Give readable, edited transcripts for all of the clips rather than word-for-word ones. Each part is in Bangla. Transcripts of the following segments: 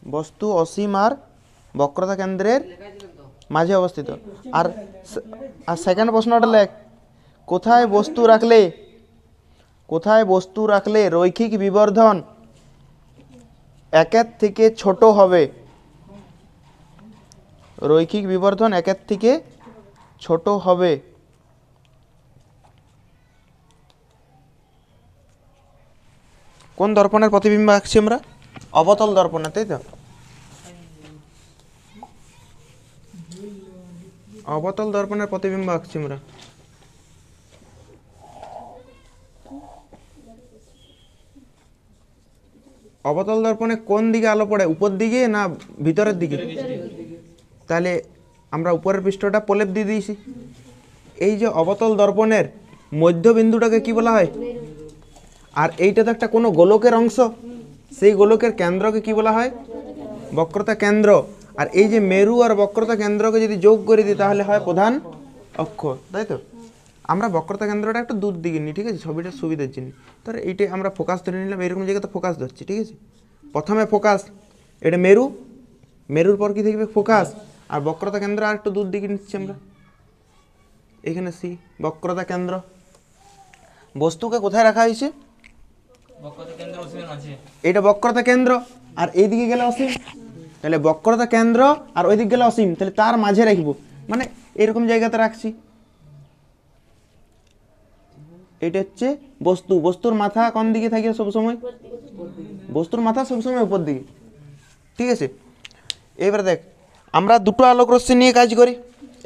বস্তু অসীম আর বক্রতা কেন্দ্রের মাঝে অবস্থিত। আর সেকেন্ড প্রশ্নটা লেখ, কোথায় বস্তু রাখলে রৈখিক বিবর্ধন একের থেকে ছোট হবে? রৈখিক বিবর্ধন একের থেকে ছোট হবে। কোন দর্পণের প্রতিবিম্ব আঁকছি আমরা? অবতল দর্পণে, তাই তো? অবতল দর্পণের প্রতিবিম্ব আঁকছি আমরা। অবতল দর্পণে কোন দিকে আলো পড়ে, উপর দিকে না ভিতরের দিকে? তাহলে আমরা উপরের পৃষ্ঠটা প্রলেপ দিয়ে দিয়েছি। এই যে অবতল দর্পণের মধ্যবিন্দুটাকে কি বলা হয়? আর এইটা তো একটা কোনো গোলকের অংশ, সেই গোলকের কেন্দ্রকে কি বলা হয়? বক্রতা কেন্দ্র। আর এই যে মেরু আর বক্রতা কেন্দ্রকে যদি যোগ করে দিই তাহলে হয় প্রধান অক্ষ, তাই তো? আমরা বক্রতা কেন্দ্রটা একটু দূর দিকে নিই, ঠিক আছে, ছবিটার সুবিধার জন্য। তাহলে এইটা আমরা ফোকাস ধরে নিলাম, এরকম জায়গাতে ফোকাস ধরছি, ঠিক আছে। প্রথমে ফোকাস, এটা মেরু, মেরুর পর কি দেখবে? ফোকাস। আর বক্রতা কেন্দ্র আর একটু দূর দিকে নিচ্ছি আমরা, এখানে সি বক্রতা কেন্দ্র। বস্তুকে কোথায় রাখা হয়েছে? এটা বক্রতা কেন্দ্র, আর এইদিকে গেলে অসীম। তাহলে বক্রতা কেন্দ্র আর ওইদিকে গেলে অসীম, তাহলে তার মাঝে রাখবো, মানে এরকম জায়গাতে রাখছি। এটা হচ্ছে বস্তু। বস্তুর মাথা কোন দিকে থাকে সবসময়? বস্তুর মাথা সবসময় উপর দিকে, ঠিক আছে। এবারে দেখ, আমরা দুটো আলোক রশ্মি নিয়ে কাজ করি।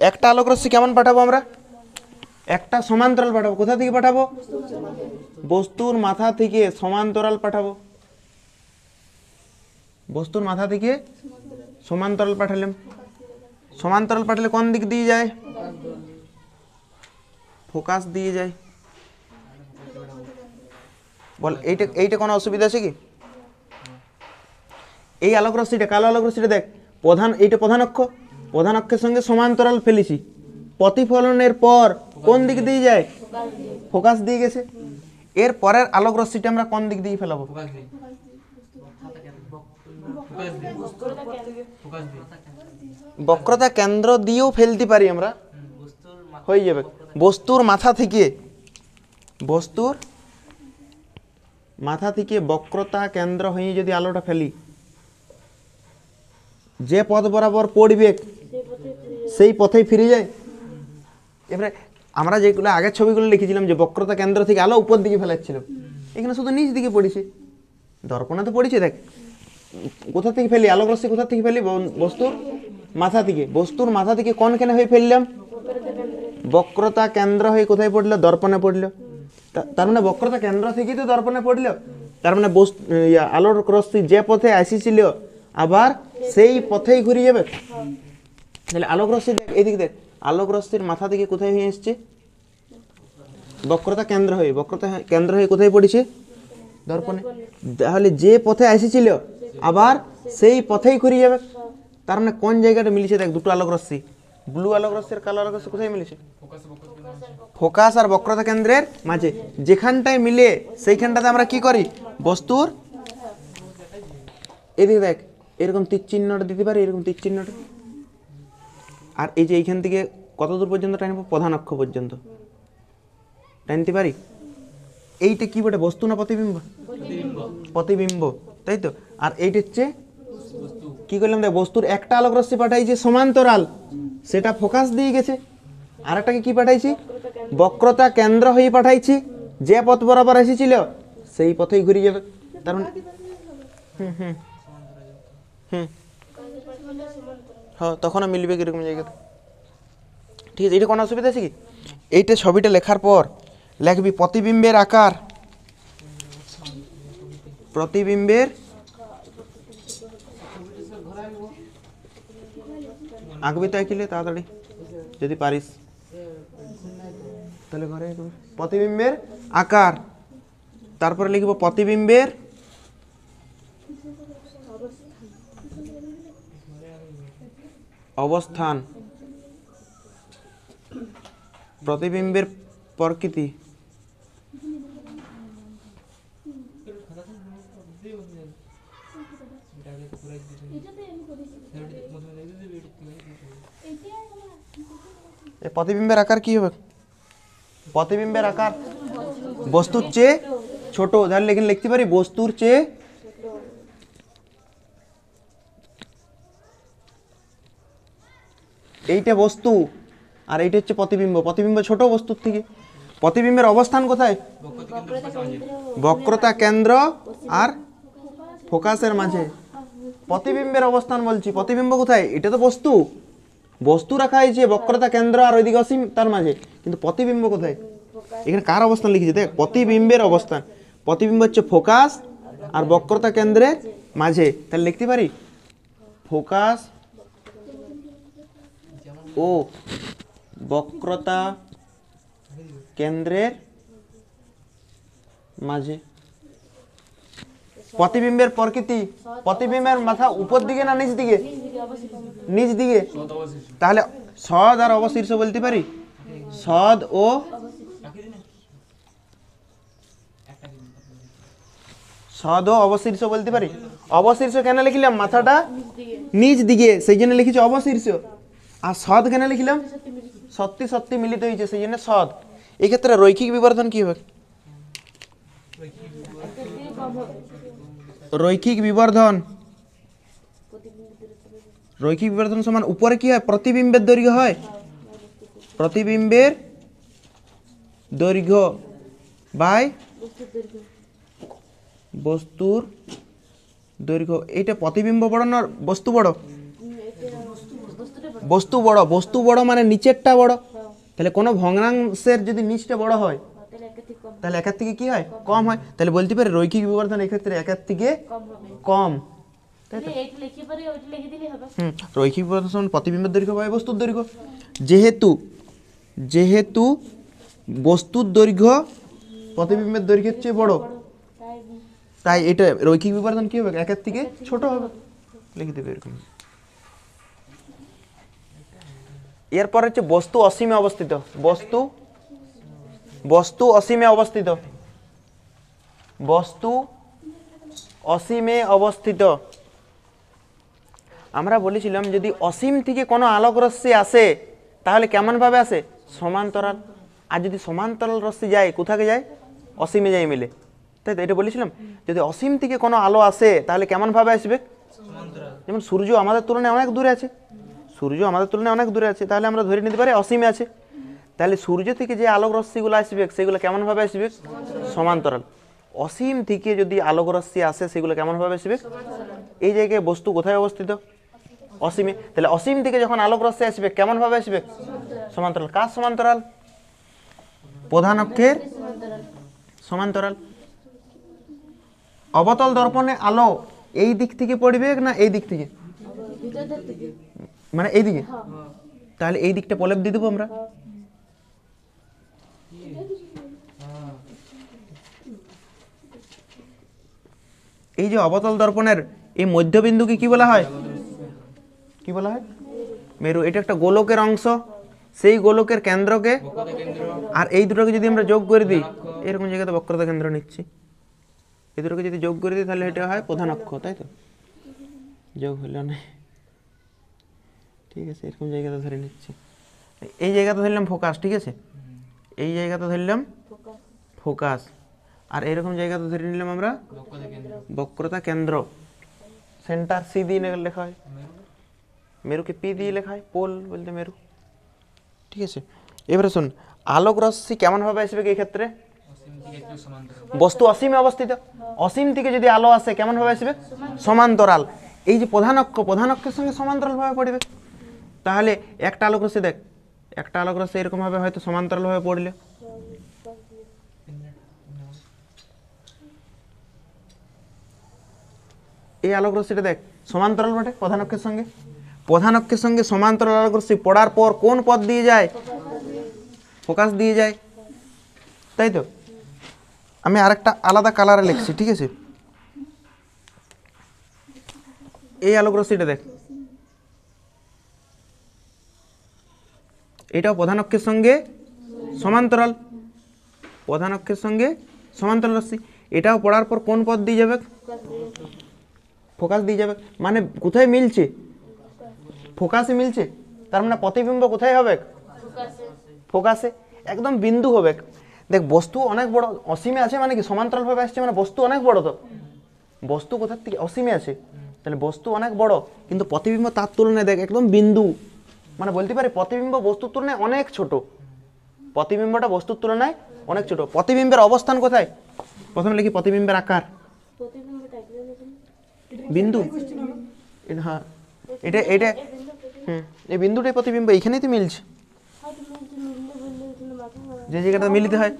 একটা আলোক রশ্মি কেমন পাঠাবো আমরা? একটা সমান্তরাল পাঠাবো। কোথা থেকে পাঠাবো? বস্তুর মাথা থেকে সমান্তরাল পাঠাবো। বস্তুর মাথা থেকে সমান্তরাল পাঠালাম। সমান্তরাল পাঠালে কোন দিক দিয়ে যায়? ফোকাস দিয়ে যায়। বল, এইটা কোনো অসুবিধা আছে কি? এই আলোক রশ্মিটা, কালো আলোক রশ্মিটা দেখ, এইটা প্রধান অক্ষ, প্রধান অক্ষের সঙ্গে সমান্তরাল ফেলেছি। প্রতিফলনের পর কোন দিক দিয়ে যায়? ফোকাস দিয়ে গেছে। এর পরের আলোক রশ্মিটা আমরা কোন দিক দিয়ে ফেলাবো? বক্রতা কেন্দ্র দিয়েও ফেলতে পারি আমরা, হয়ে যাবে। বস্তুর মাথা থেকে বক্রতা কেন্দ্র হয়ে যদি আলোটা ফেলি, যে পথ বরাবর পড়বে সেই পথেই ফিরে যায়। এবারে আমরা যেগুলো আগের ছবিগুলো লিখেছিলাম যে বক্রতা কেন্দ্র থেকে আলো উপর দিকে ফেলাচ্ছিল, এখানে শুধু নিচ দিকে পড়েছে। দর্পণে তো পড়েছে, দেখ কোথা থেকে ফেলি আলোক রশ্মি, কোথা থেকে ফেলি? বস্তুর মাথা থেকে। বস্তুর মাথা থেকে কোনখানে হয়ে ফেললাম? বক্রতা কেন্দ্র হয়ে কোথায় পড়লো? দর্পণে পড়লো। তার মানে বক্রতা কেন্দ্র থেকেই তো দর্পণে পড়লো। তার মানে আলোর রশ্মি যে পথে আসিছিল আবার সেই পথেই ঘুরে যাবে। তাহলে আলোক রশ্মি দেখ, এইদিকে দেখ, আলোক রশ্মির মাথা থেকে কোথায় হয়ে এসছে? বক্রতা কেন্দ্র হয়ে। বক্রতা কেন্দ্র হয়ে কোথায় পড়েছে? দর্পণে। তাহলে যে পথে আসিছিল আবার সেই পথেই ঘুরে যাবে। তার মানে কোন জায়গাটা মিলেছে দেখ, দুটো আলোক রশ্মি, ব্লু আলোক রশ্মি আর কালো আলোক রশ্মি কোথায় মিলেছে? ফোকাস আর বক্রতা কেন্দ্রের মাঝে। যেখানটায় মিলে সেইখানটাতে আমরা কি করি? বস্তুর এদিকে দেখ, এরকম তীর চিহ্নটা দিতে পারি, এরকম তীর চিহ্নটা। আর এই যে এইখান থেকে কত দূর পর্যন্ত টানবো? প্রধান অক্ষ পর্যন্ত টানতে পারি। এইটা কি বটে, বস্তু না প্রতিবিম্ব? প্রতিবিম্ব, তাই তো। আর এইটা হচ্ছে কি করলাম দেখ, বস্তুর একটা আলোক রশ্মি পাঠাইছে সমান্তরাল, সেটা ফোকাস দিয়ে গেছে। আর একটাকে কি পাঠাইছি? বক্রতা কেন্দ্র হয়ে পাঠাইছি, যে পথ বরাবর এসেছিল সেই পথেই ঘুরে যাবে। তার মানে হ্যাঁ, তখনও মিলবে কিরকম জায়গাতে, ঠিক আছে। এটা কোনো অসুবিধা আছে কি? এইটা ছবিটা লেখার পর লিখবি প্রতিবিম্বের আকার। প্রতিবিম্বের আঁকবি তো আঁকিলে তাড়াতাড়ি যদি পারিস, তাহলে ঘরে প্রতিবিম্বের আকার। তারপরে লিখব প্রতিবিম্বের অবস্থান, প্রতিবিম্বের প্রকৃতি, এই প্রতিবিম্বের আকার কি হবে? প্রতিবিম্বের আকার বস্তুর চেয়ে ছোট, তাহলে এখানে লিখতে পারি বস্তুর চেয়ে এইটা বস্তু আর এইটা হচ্ছে প্রতিবিম্ব। প্রতিবিম্ব ছোট বস্তুর থেকে। প্রতিবিম্বের অবস্থান কোথায়? বক্রতা কেন্দ্র আর ফোকাসের মাঝে। প্রতিবিম্বের অবস্থান বলছি, প্রতিবিম্ব কোথায়? এটা তো বস্তু, বস্তু রাখা হয়েছে বক্রতা কেন্দ্র আর ওইদিকে অসীম তার মাঝে, কিন্তু প্রতিবিম্ব কোথায়? এখানে কার অবস্থান লিখেছে দেখ, প্রতিবিম্বের অবস্থান। প্রতিবিম্ব হচ্ছে ফোকাস আর বক্রতা কেন্দ্রের মাঝে, তাহলে লিখতে পারি ফোকাস ও বক্রতা কেন্দ্রের মাঝে। প্রতিবিম্বের প্রকৃতি, প্রতিবিম্বের মাথা উপর দিকে না নিচ দিকে? নিচ দিকে। তাহলে সদ আর অবশীর্ষ বলতে পারি সদ ও অবশীর্ষ বলতে পারি। অবশীর্ষ কেন লিখলাম? মাথাটা নিচ দিকে, সেই জন্য লিখেছি অবশীর্ষ। আর সদ কেন লিখলাম? সত্যি সত্যি মিলিত হয়েছে, সেই জন্য সদ। এই ক্ষেত্রে রৈখিক বিবর্ধন কি হবে? রৈখিক বিবর্ধন, রৈখিক বিবর্ধন সমান উপরে কি হয়? প্রতিবিম্বের দৈর্ঘ্য হয়, প্রতিবিম্বের দৈর্ঘ্য বাই বস্তুর দৈর্ঘ্য। এইটা প্রতিবিম্ব বড় না বস্তু বড়? বস্তু বড়। বস্তু বড় মানে নিচেরটা বড়। তাহলে কোনো ভগ্নাংশের যদি নিচটা বড় হয় তাহলে একের থেকে কি হয়? কম হয়। তাহলে বলতে পারি রৈখিক বিবর্ধন এক্ষেত্রে একের থেকে কম। রৈখিক বিবর্ধন সমান প্রতিবিম্বের দৈর্ঘ্য বাই বস্তুর দৈর্ঘ্য। যেহেতু বস্তুর দৈর্ঘ্য প্রতিবিম্বের দৈর্ঘ্যের চেয়ে বড়, তাই এটা রৈখিক বিবর্ধন কি হবে? একের থেকে ছোট হবে। লিখে দেবে এরকম। এরপর হচ্ছে বস্তু অসীমে অবস্থিত। বস্তু অসীমে অবস্থিত। বস্তু অসীমে অবস্থিত। আমরা বলেছিলাম যদি অসীম থেকে কোনো আলোক রশ্মি আসে তাহলে কেমন ভাবে আসে? সমান্তরাল। আর যদি সমান্তরাল রশ্মি যায় কোথাকে যায়? অসীমে যায় মিলে, তাই তো? এটা বলেছিলাম যদি অসীম থেকে কোনো আলো আসে তাহলে কেমন ভাবে আসবে? যেমন সূর্য আমাদের তুলনায় অনেক দূরে আছে, সূর্য আমাদের তুলনায় অনেক দূরে আছে, তাহলে আমরা ধরে নিতে পারি অসীমে আছে। তাহলে সূর্য থেকে যে আলোক রশ্মিগুলো আসবে সেগুলো কেমন ভাবে আসবে? সমান্তরাল। অসীম থেকে যদি আলোক রশ্মি আসে সেগুলো কেমন ভাবে আসবে? এই জায়গায় বস্তু কোথায় অবস্থিত? অসীমে। তাহলে অসীম থেকে যখন আলোক রশ্মি আসবে কেমন ভাবে আসবে? সমান্তরাল। কার সমান্তরাল? প্রধান অক্ষের সমান্তরাল। অবতল দর্পণে আলো এই দিক থেকে পড়বে না এই দিক থেকে? মানে এই দিকে। তাহলে এই দিকটা প্রলেপ দিয়ে দেবো আমরা। এই যে অবতল দর্পণের এই মধ্যবিন্দুকে কি বলা হয়? কি বলা হয়? মেরু। এটা একটা গোলকের অংশ, সেই গোলকের কেন্দ্রকে আর এই দুটোকে যদি আমরা যোগ করে দিই, এরকম জায়গাতে বক্রতা কেন্দ্র নিচ্ছি, এই দুটোকে যদি যোগ করে দিই তাহলে এটা হয় প্রধান অক্ষ, তাই তো? যোগ হলো না, ঠিক আছে। এরকম জায়গাতে ধরে নিচ্ছি, এই জায়গাতে ধরলাম ফোকাস, ঠিক আছে? এই জায়গাতে ধরলাম ফোকাস, আর এরকম জায়গাতে ধরে নিলাম আমরা বক্রতা কেন্দ্র। সেন্টার সি দিয়ে লেখা হয়, মেরুকে পি দিয়ে লেখা হয়, পোল বলতে মেরু, ঠিক আছে? এবারে শুন, আলোক রশ্মি কেমন ভাবে আসবে এই ক্ষেত্রে? বস্তু অসীমে অবস্থিত, অসীম থেকে যদি আলো আসে কেমন ভাবে আসবে? সমান্তরাল। এই যে প্রধান অক্ষ, প্রধান অক্ষের সঙ্গে সমান্তরাল ভাবে পড়বে। তাহলে একটা আলোক রশ্মি দেখ, একটা আলোক রশ্মি এরকম ভাবে হয়তো সমান্তরাল ভাবে পড়লে, এই আলোক রশ্মিটা দেখ সমান্তরাল বটে প্রধান অক্ষের সঙ্গে। প্রধান অক্ষের সঙ্গে সমান্তরাল আলোক রশ্মি পড়ার পর কোন পথ দিয়ে যায়? ফোকাস দিয়ে যায়, তাই তো? আমি আরেকটা আলাদা কালারে লিখছি, ঠিক আছে? এই আলোক রশ্মিটা দেখ, এটাও প্রধান অক্ষের সঙ্গে সমান্তরাল, প্রধান অক্ষের সঙ্গে সমান্তরাল রশ্মি। এটাও পড়ার পর কোন পথ দিয়ে যাবে? ফোকাস দিয়ে যাবে, মানে কোথায় মিলছে? ফোকাসে মিলছে। তার মানে প্রতিবিম্ব কোথায় হবে? ফোকাসে, একদম বিন্দু হবে। দেখ বস্তু অনেক বড়, অসীমে আছে মানে কি সমান্তরালভাবে আসছে, মানে বস্তু অনেক বড়। তো বস্তু কোথার থেকে? অসীমে আছে, তাহলে বস্তু অনেক বড়, কিন্তু প্রতিবিম্ব তার তুলনায় দেখ একদম বিন্দু, মানে বলতে পারি প্রতিবিম্ব বস্তুর তুলনায় অনেক ছোট। প্রতিবিম্বটা বস্তুর তুলনায় অনেক ছোট। প্রতিবিম্বের অবস্থান কোথায়? প্রথমে লিখি প্রতিবিম্বের আকার, বিন্দু। হ্যাঁ, এটা এটা এই বিন্দুটাই প্রতিবিম্ব, এইখানেই তো মিলছে, যে জায়গাটা মিলিত হয়।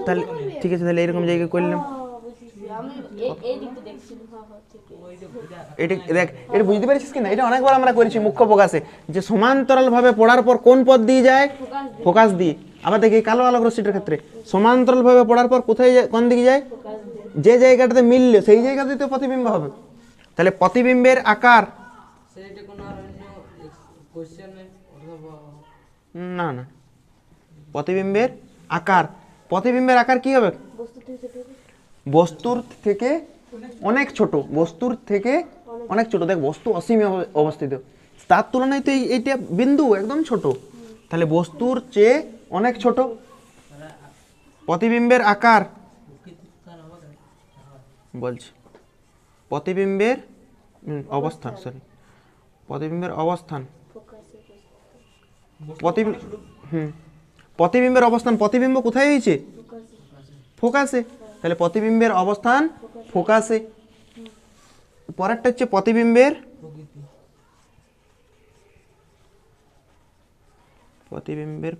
তাহলে ঠিক আছে, তাহলে এরকম জায়গায় করলাম। এটা দেখ, এটা বুঝতে পারছিস কিনা? এটা অনেকবার আমরা করেছি মুখ্য প্রকাশে, যে সমান্তরাল ভাবে পড়ার পর কোন পথ দিয়ে যায়? ফোকাস দিয়ে। আবার দেখি কালো আলোক রশ্মিটার ক্ষেত্রে সমান্তরাল ভাবে পড়ার পর কোথায় যায়? কোন দিকে যায়? যে জায়গাটাতে মিললে সেই জায়গাতেই তো প্রতিবিম্ব হবে। তাহলে প্রতিবিম্বের আকার, না না, প্রতিবিম্বের আকার, প্রতিবিম্বের আকার কি হবে? বস্তুর থেকে অনেক ছোট, বস্তুর থেকে অনেক ছোট। দেখ বস্তু অসীমে অবস্থিত, তার তুলনায় তো এইটা বিন্দু একদম ছোট, তাহলে বস্তুর চেয়ে অনেক ছোট। প্রতিবিম্বের আকার বলছি, প্রতিবিম্বের অবস্থান, সরি প্রতিবিম্বের অবস্থান, প্রতিবিম্বের অবস্থান, প্রতিবিম্ব কোথায় হয়েছে? ফোকাসে, তাহলে প্রতিবিম্বের অবস্থান ফোকাসে। পরেরটা হচ্ছে প্রতিবিম্বের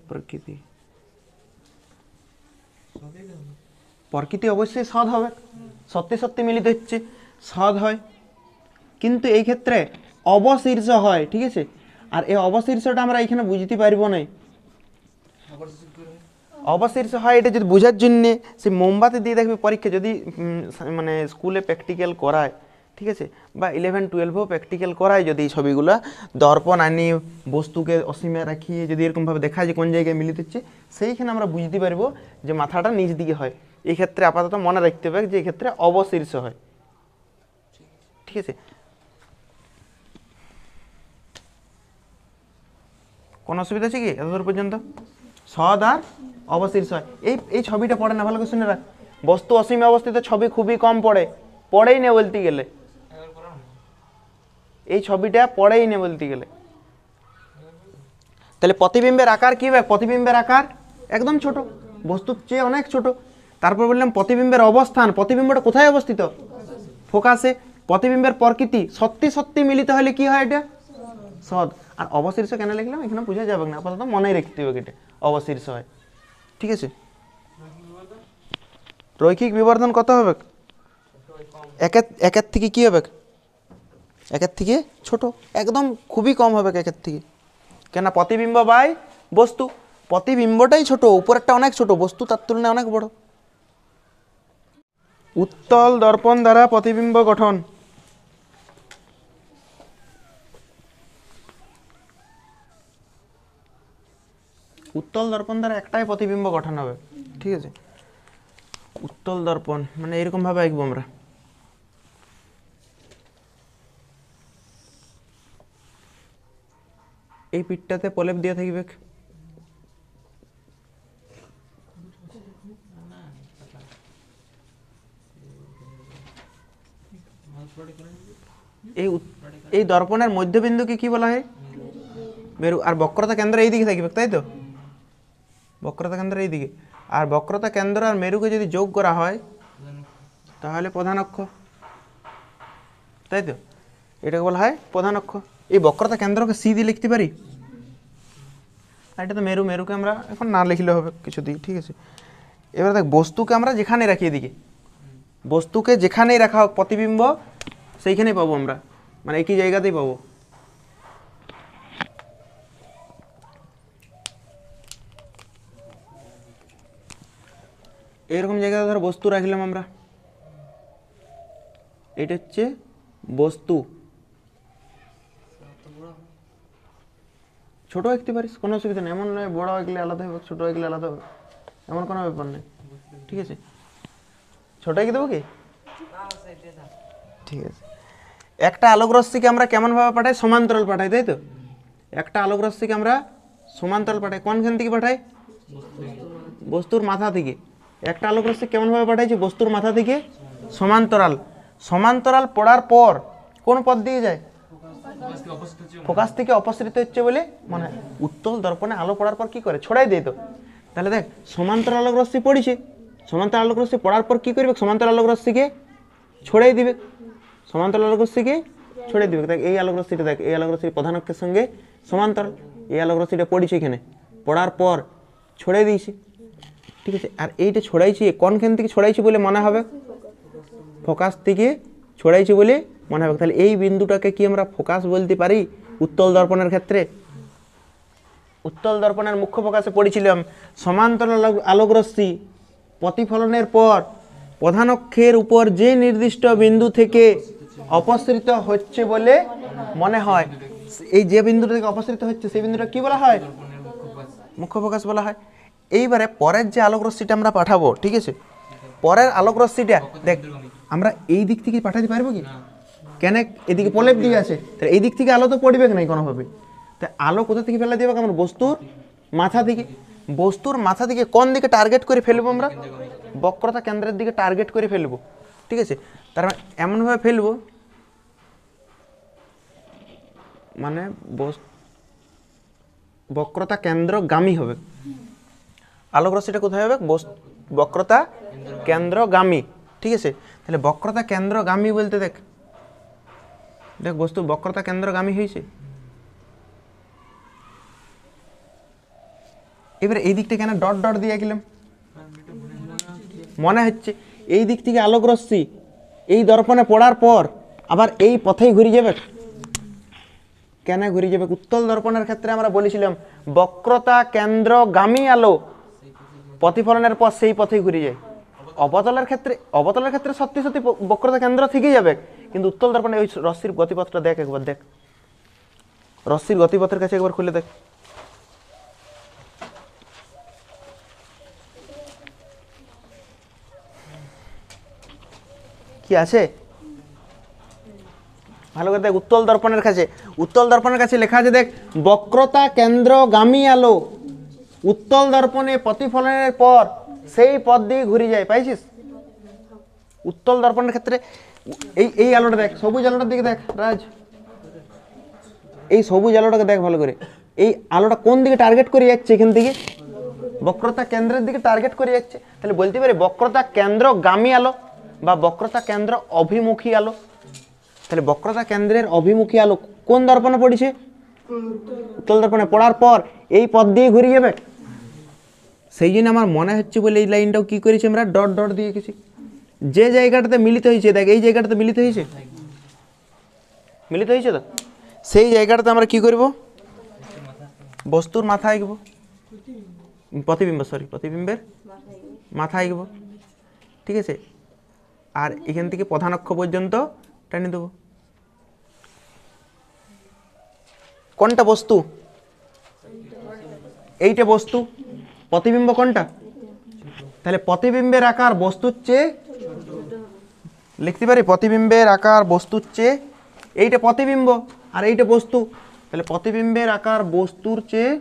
প্রকৃতি। প্রকৃতি অবশ্যই সৎ হবে, সত্যি সত্যি মিলিত হচ্ছে, সৎ হয়, কিন্তু এই ক্ষেত্রে অবশীর্ষ হয়, ঠিক আছে। আর এই অবশীর্ষটা আমরা এখানে বুঝতে পারবো না। অবশীর্ষ হয় এটা যদি বোঝার জন্যে সে মোমবাতি দিয়ে দেখবে পরীক্ষা, যদি মানে স্কুলে প্র্যাকটিক্যাল করায়, ঠিক আছে, বা 11-12-ও প্র্যাকটিক্যাল করায়, যদি ছবিগুলো দর্পণ আনি বস্তুকে অসীমে রাখিয়ে যদি এরকমভাবে দেখা যায় কোন জায়গায় মিলিত হচ্ছে, সেইখানে আমরা বুঝতে পারবো যে মাথাটা নিচ দিকে হয়। এই ক্ষেত্রে আপাতত মনে রাখতে হবে যে এক্ষেত্রে অবশীর্ষ হয়, ঠিক আছে। কোনো অসুবিধা আছে কি এতদূর পর্যন্ত? সদ আর অবশীর্ষ হয়। এই ছবিটা পড়ে না, ভালো করে শুনে রাখ। বস্তু অসীমে অবস্থিত ছবি খুবই কম পড়েই না বলতে গেলে, এই ছবিটা পড়েই না বলতে গেলে। তাহলে প্রতিবিম্বের আকার কি হবে? প্রতিবিম্বের আকার একদম ছোট, বস্তুর চেয়ে অনেক ছোট। তারপর বললাম প্রতিবিম্বের অবস্থান, প্রতিবিম্বটা কোথায় অবস্থিত? ফোকাসে। প্রতিবিম্বের প্রকৃতি, সত্যি সত্যি মিলিত হলে কি হয়? এটা সদ। আর অবশীর্ষ কেন লিখলাম এখানে বোঝা যাবে না, আপাতত মনেই রাখতে হবে এটা অবশীর্ষ হয়, ঠিক আছে। রৈখিক বিবর্ধন কত হবে? একের থেকে কি হবে? একের থেকে ছোট, একদম খুবই কম হবে একের থেকে। কেন? প্রতিবিম্ব বাই বস্তু, প্রতিবিম্বটাই ছোট, উপরেরটা অনেক ছোট, বস্তু তার তুলনায় অনেক বড়। উত্তল দর্পণ দ্বারা প্রতিবিম্ব গঠন। উত্তল দর্পণ দ্বারা একটাই প্রতিবিম্ব গঠন হবে, ঠিক আছে। উত্তল দর্পণ মানে এরকম ভাবে আঁকবো আমরা, এই পিঠটাতে প্রলেপ দিয়ে থাকবে, এই দর্পণের মধ্যবিন্দুকে কি বলা হয়? মেরু। আর বক্রতা কেন্দ্র এই দিকে থাকবে, তাই তো? বক্রতা কেন্দ্র এই দিকে। আর বক্রতা কেন্দ্র আর মেরুকে যদি যোগ করা হয় তাহলে প্রধান অক্ষ, তাই তো? এটাকে বলা হয় প্রধান অক্ষ। এই বক্রতা কেন্দ্রকে সি দিয়ে লিখতে পারি, আর এটা তো মেরু, মেরুকে আমরা এখন না লিখলে হবে কিছু দিকে, ঠিক আছে। এবার দেখ বস্তুকে আমরা যেখানে রাখি, এদিকে বস্তুকে যেখানেই রাখা হোক প্রতিবিম্ব সেইখানেই পাবো আমরা, মানে একই জায়গাতেই পাবো। এরকম জায়গায় ধরো বস্তু রাখলাম আমরা, এটা হচ্ছে বস্তু। ছোট আঁকতে পারিস, কোনো অসুবিধা নেই, এমন নয় বড় আঁকলে আলাদা হবে, ছোট আঁকলে আলাদা হবে, এমন কোনো ব্যাপার নেই, ঠিক আছে। ছোট আঁকে দেবো কি? ঠিক আছে। একটা আলোক রশ্মিকে আমরা কেমনভাবে পাঠাই? সমান্তরাল পাঠাই, তাই তো? একটা আলোক রশ্মিকে আমরা সমান্তরাল পাঠাই। কোনখান থেকে পাঠাই? বস্তুর মাথা থেকে। একটা আলোক রশ্মি কেমনভাবে পাঠাইছি? বস্তুর মাথা থেকে সমান্তরাল। সমান্তরাল পড়ার পর কোন পথ দিয়ে যায়? ফোকাস থেকে অপসৃত হচ্ছে বলে মানে উত্তল দর্পণে আলো পড়ার পর কি করে? ছড়াই দেয় তো। তাহলে দেখ, সমান্তরাল আলোক রশ্মি পড়েছে, সমান্তরাল আলোক রশ্মি পড়ার পর কি করবে? সমান্তরাল আলোক রশ্মিকে ছড়াই দিবে, সমান্তরাল আলোক রশ্মিকে ছড়িয়ে দিবে। দেখ এই আলোক রশ্মিটা, দেখ এই আলোক রশ্মির প্রধান অক্ষের সঙ্গে সমান্তরাল। এই আলোক রশ্মিটা পড়েছে এখানে, পড়ার পর ছড়িয়ে দিয়েছে, ঠিক আছে। আর এইটা ছড়াইছি কোনখান থেকে ছড়াইছি বলে মনে হবে? ফোকাস থেকে ছড়াইছি বলে মনে হবে। তাহলে এই বিন্দুটাকে কি আমরা ফোকাস বলতে পারি উত্তল দর্পণের ক্ষেত্রে? উত্তল দর্পণের মুখ্য ফোকাসে পড়েছিলাম সমান্তরাল আলোক রশ্মি প্রতিফলনের পর প্রধান অক্ষের উপর যে নির্দিষ্ট বিন্দু থেকে অপসৃত হচ্ছে বলে মনে হয়, এই যে বিন্দুটা থেকে অপসৃত হচ্ছে সেই বিন্দুটা কি বলা হয়? মুখ্য ফোকাস বলা হয়। এইবারে পরের যে আলোক রশ্মিটা আমরা পাঠাবো, ঠিক আছে, পরের আলোক রশ্মিটা দেখ আমরা এই দিক থেকে পাঠাতে পারবো কি? কেন? এদিকে প্রলেপ দিয়ে আছে, তাহলে এই দিক থেকে আলো তো পড়বে না কোনোভাবে। তাই আলো কোথা থেকে ফেলা দেবে? আমরা বস্তুর মাথা থেকে। বস্তুর মাথা থেকে কোন দিকে টার্গেট করে ফেলবো? আমরা বক্রতা কেন্দ্রের দিকে টার্গেট করে ফেলবো, ঠিক আছে। তার মানে এমনভাবে ফেলবো মানে বক্রতা কেন্দ্রগামী হবে। আলোক রশ্মিটা কোথায় হবে? বক্রতা কেন্দ্রগামী, ঠিক আছে। তাহলে বক্রতা কেন্দ্রগামী বলতে দেখ, দেখ বস্তু বক্রতা কেন্দ্রগামী হয়েছে। এবারে এই দিকটা কেন ডট ডট দিয়ে গেলাম? মনে হচ্ছে এই দিক থেকে আলোক রশ্মি এই দর্পণে পড়ার পর আবার এই পথেই ঘুরে যাবে। কেন ঘুরে যাবে? উত্তল দর্পণের ক্ষেত্রে আমরা বলেছিলাম বক্রতা কেন্দ্রগামী আলো প্রতিফলনের পর সেই পথেই ঘুরে যায়। অবতলের ক্ষেত্রে সত্যি সত্যি বক্রতা কেন্দ্র থেকেই যাবে, কিন্তু উত্তল দর্পণে ওই রশ্মির গতিপথটা দেখ একবার, দেখ রশ্মির গতিপথের কাছে একবার খুলে দেখ। কি আছে? ভালো করে দেখ উত্তল দর্পণের কাছে। উত্তল দর্পণের কাছে লেখা আছে দেখ বক্রতা কেন্দ্রগামী আলো উত্তল দর্পণে প্রতিফলনের পর সেই পথ দিয়ে ঘুরে যায়। পাইছিস? উত্তল দর্পণের ক্ষেত্রে এই আলোটা দেখ, সবুজ আলোটার দিকে দেখ রাজ, এই সবুজ আলোটাকে দেখ ভালো করে। এই আলোটা কোন দিকে টার্গেট করে যাচ্ছে? এখান থেকে বক্রতা কেন্দ্রের দিকে টার্গেট করে যাচ্ছে। তাহলে বলতে পারি বক্রতা কেন্দ্রগামী আলো বা বক্রতা কেন্দ্র অভিমুখী আলো। তাহলে বক্রতা কেন্দ্রের অভিমুখী আলো কোন দর্পণে পড়েছে? উত্তল দর্পণে পড়ার পর এই পথ দিয়ে ঘুরে যাবে। সেই জন্য আমার মনে হচ্ছে বলে এই লাইনটাও কি করেছি আমরা ডট ডট দিয়ে গেছি। যে জায়গাটাতে মিলিত হয়েছে, দেখ এই জায়গাটাতে মিলিত হয়েছে, মিলিত হয়েছে তো, সেই জায়গাটাতে আমরা কি করব? বস্তুর মাথা আঁকব, প্রতিবিম্বের মাথা আঁকব, ঠিক আছে। আর এখান থেকে প্রধান অক্ষ পর্যন্ত টেনে দেবো। কোনটা বস্তু? এইটা বস্তু। প্রতিবিম্ব কোনটা? তাহলে প্রতিবিম্বের আকার বস্তুর চেয়ে, লিখতে পারি প্রতিবিম্বের আকার বস্তুর চেয়ে, এইটা প্রতিবিম্ব আর এইটা বস্তু, তাহলে প্রতিবিম্বের আকার বস্তুর চেয়ে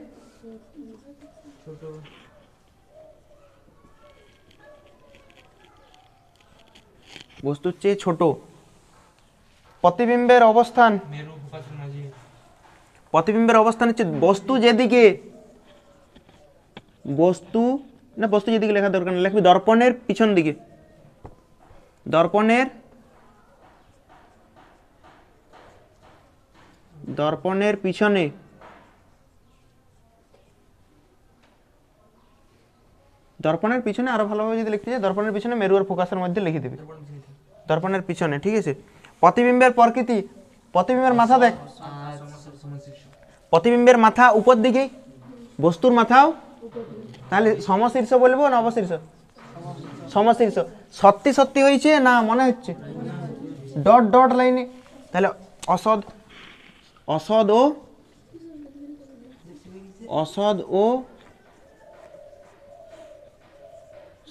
ছোট। প্রতিবিম্বের অবস্থান হচ্ছে বস্তু যেদিকে, বস্তু যেদিকে লেখা দরকার না, লিখবি দর্পণের পিছন দিকে, দর্পণের পিছনে, আরো ভালোভাবে যদি লিখতে চাই দর্পণের পিছনে মেরু আর ফোকাসের মধ্যে লিখে দিবি দর্পণের পিছনে, ঠিক আছে। প্রতিবিম্বের প্রকৃতি, প্রতিবিম্বের মাথা দেখ, প্রতিবিম্বের মাথা উপর দিকে, বস্তুর মাথাও, তাহলে সমশীর্ষ বলবো না অবশীর্ষ? সমশীর্ষ। সত্যি সত্যি হয়েছে না মনে হচ্ছে? ডট ডট লাইনে। তাহলে অসদ ও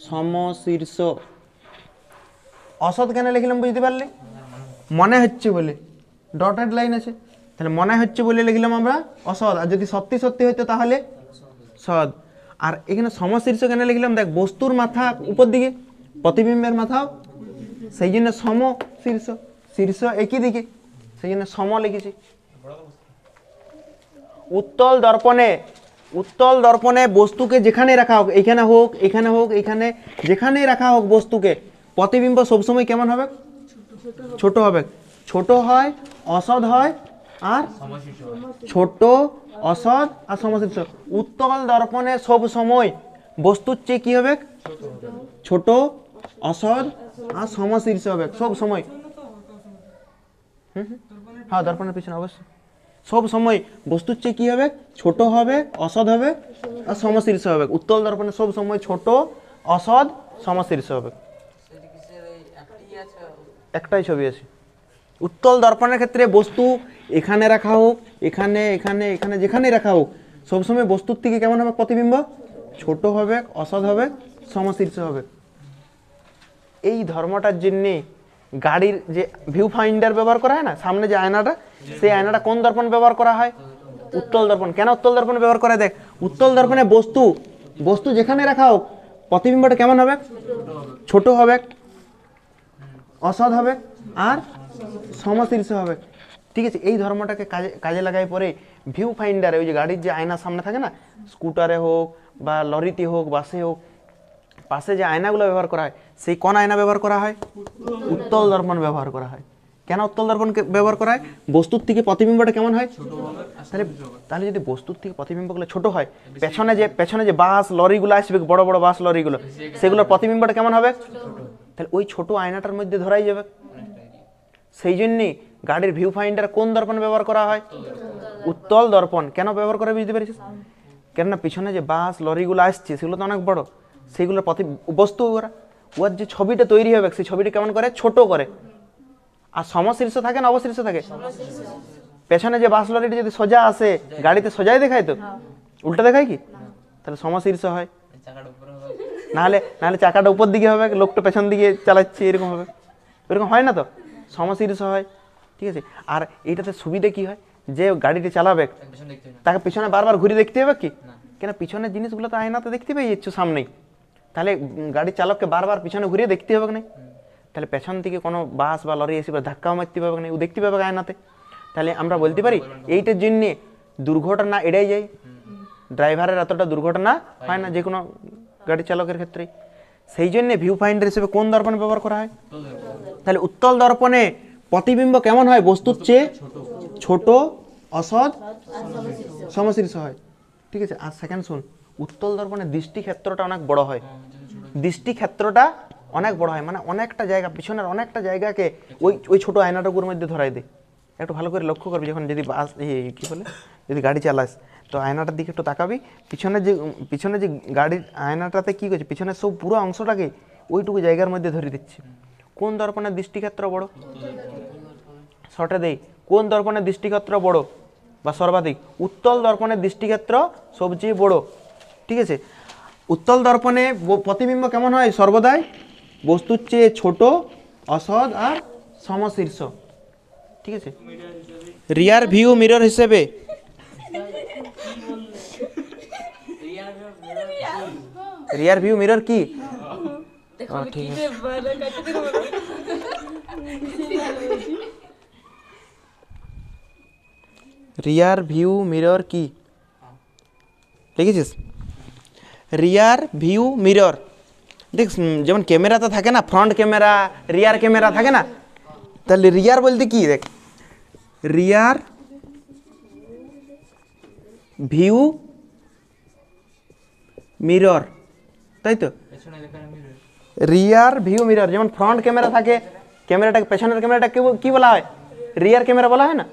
সমশীর্ষ। অসদ কেন লিখলাম বুঝতে পারলে? মনে হচ্ছে বলে, ডটেড লাইন আছে, তাহলে মনে হচ্ছে বলে লিখলাম আমরা অসৎ, আর যদি সত্যি সত্যি হতো তাহলে সৎ। আর এখানে সমশীর্ষ কেন লিখলাম, দেখ বস্তুর মাথা উপর দিকে, প্রতিবিম্বের মাথাও, সেই জন্য সম শীর্ষ, শীর্ষ একই দিকে, সেই জন্য সম লিখেছি। উত্তল দর্পণে বস্তুকে যেখানে রাখা হোক, এখানে হোক, এখানে হোক, এখানে যেখানেই রাখা হোক বস্তুকে, প্রতিবিম্ব সবসময় কেমন হবে? ছোট হবে। ছোট হয়, অসৎ হয়, আর ছোট, অসৎ আর সমশীর্ষ। উত্তল দর্পণে সব সময় বস্তুর চেয়ে কি হবে? ছোট, অসৎ আর সমশীর্ষ হবে সব সময়। হ্যাঁ, দর্পণের পিছনে অবশ্যই সব সময় বস্তুর চেয়ে কি হবে? ছোট হবে, অসৎ হবে আর সমশীর্ষ হবে। উত্তল দর্পণে সব সময় ছোট, অসৎ, সমশীর্ষ হবে। একটাই ছবি আছে। উত্তল দর্পণের ক্ষেত্রে বস্তু এখানে রাখা হোক, এখানে, এখানে, এখানে, যেখানে রাখা হোক, সবসময় বস্তুর থেকে কেমন হবে? প্রতিবিম্ব ছোট হবে, অসৎ হবে, সমশীর্ষ হবে। এই ধর্মটার জন্যে গাড়ির যে ভিউ ফাইন্ডার ব্যবহার করা হয় না, সামনে যে আয়নাটা, সেই আয়নাটা কোন দর্পণ ব্যবহার করা হয়? উত্তল দর্পণ। কেন উত্তল দর্পণ ব্যবহার করা হয়? দেখ, উত্তল দর্পণে বস্তু যেখানে রাখা হোক, প্রতিবিম্বটা কেমন হবে? ছোট হবে, অসৎ হবে আর সমশীর্ষ হবে। ঠিক আছে, এই ধর্মটাকে কাজে লাগাই পরে ভিউ ফাইন্ডারে, ওই যে গাড়ির যে আয়না সামনে থাকে না, স্কুটারে হোক বা লরিতে হোক, বাসে হোক, পাশে যে আয়নাগুলো ব্যবহার করা হয়, সেই কোন আয়না ব্যবহার করা হয়? উত্তল দর্পণ ব্যবহার করা হয়। কেন উত্তল দর্পণকে ব্যবহার করা হয়? বস্তুর থেকে প্রতিবিম্বটা কেমন হয়? তাহলে যদি বস্তুর থেকে প্রতিবিম্বগুলো ছোট হয়, পেছনে যে বাস লরিগুলো আসবে, বড় বড় বাস লরিগুলো, সেগুলোর প্রতিবিম্বটা কেমন হবে? তাহলে ওই ছোট আয়নাটার মধ্যে ধরাই যাবে। সেই জন্যে গাড়ির ভিউ ফাইন্ডার কোন দর্পণ ব্যবহার করা হয়? উত্তল দর্পণ। কেন ব্যবহার করে বুঝতে পারছিস? কেননা পিছনে যে বাস লরিগুলো আসছে, সেগুলো তো অনেক বড়, সেগুলোর বস্তু ওর যে ছবিটা তৈরি হবে, সেই ছবিটা কেমন করে? ছোট করে। আর সমশীর্ষ থাকে না অবশীর্ষ থাকে? পেছনে যে বাস লরিটা যদি সোজা আসে, গাড়িতে সোজাই দেখায়, তো উল্টা দেখায় কি? তাহলে সমশীর্ষ হয়। নাহলে চাকাটা উপর দিকে হবে, লোকটা পেছন দিকে চালাচ্ছে, এরকম হবে। এরকম হয় না তো, সমশীর্ষ হয়। ঠিক আছে, আর এইটাতে সুবিধা কি হয়? যে গাড়িটি চালাবে তাকে পিছনে বারবার ঘুরে দেখতে হবে কি? কেন পিছনের জিনিসগুলো তো আয়নাতে দেখতে পেয়ে যাচ্ছ সামনেই, তাহলে গাড়ি চালককে বারবার পিছনে ঘুরিয়ে দেখতে হবে না? তাহলে পেছন থেকে কোনো বাস বা লরি এসে ধাক্কাও মারতে পারবে না, ও দেখতে পাবে আয়নাতে। তাহলে আমরা বলতে পারি এইটার জন্যে দুর্ঘটনা এড়াই যায়, ড্রাইভারের এতটা দুর্ঘটনা হয় না যে কোনো গাড়ি চালকের ক্ষেত্রে। সেই জন্যে ভিউ ফাইন্ডার হিসেবে কোন দর্পণ ব্যবহার করা হয়? তাহলে উত্তল দর্পণে প্রতিবিম্ব কেমন হয়? বস্তুর চেয়ে ছোট, অসৎ, সমশীর্ষ হয়। ঠিক আছে, আর সেকেন্ড শুন, উত্তল দর্পণের দৃষ্টি ক্ষেত্রটা অনেক বড় হয়। দৃষ্টি ক্ষেত্রটা অনেক বড় হয়, মানে অনেকটা জায়গা, পিছনের অনেকটা জায়গাকে ওই ছোট আয়নাটাগুলোর মধ্যে ধরাই দেয়। একটু ভালো করে লক্ষ্য করবি, যখন যদি বাস কি বলে, যদি গাড়ি চালাস, তো আয়নাটার দিকে একটু তাকাবি, পিছনে যে গাড়ির আয়নাটাতে কি করছে, পিছনের সব পুরো অংশটাকে ওইটুকু জায়গার মধ্যে ধরে দিচ্ছে। কোন দর্পণের দৃষ্টিক্ষেত্র বড়? শর্টে দেই, কোন দর্পণের দৃষ্টিক্ষেত্র বড় বা সর্বাধিক? উত্তল দর্পণের দৃষ্টিক্ষেত্র সবচেয়ে বড়। ঠিক আছে, উত্তল দর্পণে প্রতিবিম্ব কেমন হয়? সর্বদাই বস্তুর চেয়ে ছোট, অসৎ আর সমশীর্ষ। ঠিক আছে, রিয়ার ভিউ মিরর হিসেবে রিয়ার ভিউ মিরর কি? ঠিক আছে, রিয়ার ভিউ মিরর কি লিখেছিস? রিয়ার ভিউ মিরর, দেখ যেমন ক্যামেরাতে থাকে না, ফ্রন্ট ক্যামেরা, রিয়ার ক্যামেরা থাকে না, তাহলে রিয়ার বলতে কি? দেখ, রিয়ার ভিউ মিরর, তাই তো? রিয়ার ভিউ মিরর, যেমন ফ্রন্ট ক্যামেরা থাকে, ক্যামেরাটাকে, পেছনের ক্যামেরাটাকে কি বলা হয়? রিয়ার ক্যামেরা বলা হয় না?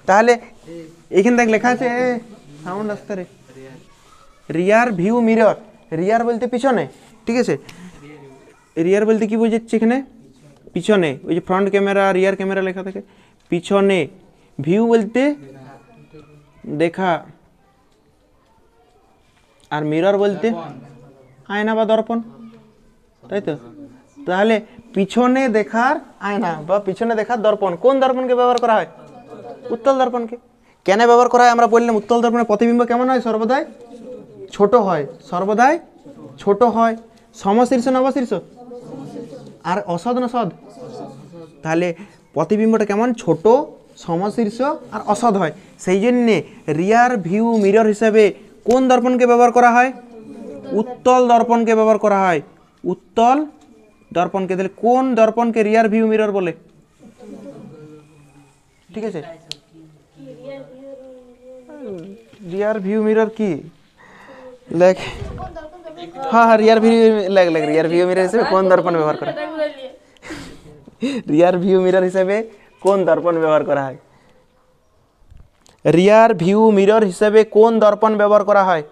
তাহলে এখানে দেখ লেখা আছে, সাউন্ড আসতে রে, রিয়ার ভিউ মিরর, রিয়ার বলতে পিছনে। ঠিক আছে, রিয়ার বলতে কি বোঝাচ্ছে এখানে? পিছনে। ওই যে ফ্রন্ট ক্যামেরা, রিয়ার ক্যামেরা লেখা থাকে, পিছনে। ভিউ বলতে দেখা, আর মিরর বলতে আয়না বা দর্পণ, তাই তো? তাহলে পিছনে দেখার আয়না বা পিছনে দেখার দর্পণ, কোন দর্পণকে ব্যবহার করা হয়? উত্তল দর্পণকে। কেন ব্যবহার করা হয় আমরা বললাম, উত্তল দর্পণের প্রতিবিম্ব কেমন হয়? সর্বদাই ছোট হয়, সর্বদাই ছোট হয়। সমশীর্ষ না অবশীর্ষ? আর অসদ না সদ? তাহলে প্রতিবিম্বটা কেমন? ছোট, সমশীর্ষ আর অসদ হয়। সেই জন্যে রিয়ার ভিউ মিরর হিসাবে কোন দর্পণকে ব্যবহার করা হয়? উত্তল দর্পণকে ব্যবহার করা হয়। উত্তল দর্পণকে। তাহলে কোন দর্পণকে রিয়ার ভিউ মিরর বলে? ঠিক আছে, রিয়ার ভিউ মিরর কি লেখ? হ্যাঁ, রিয়ার ভিউ লেখ, রিয়ার ভিউ মিরর হিসেবে কোন দর্পণ ব্যবহার করা? রিয়ার ভিউ মিরর হিসেবে কোন দর্পণ ব্যবহার করা হয়? রিয়ার ভিউ মিরর হিসেবে কোন দর্পণ ব্যবহার করা হয়?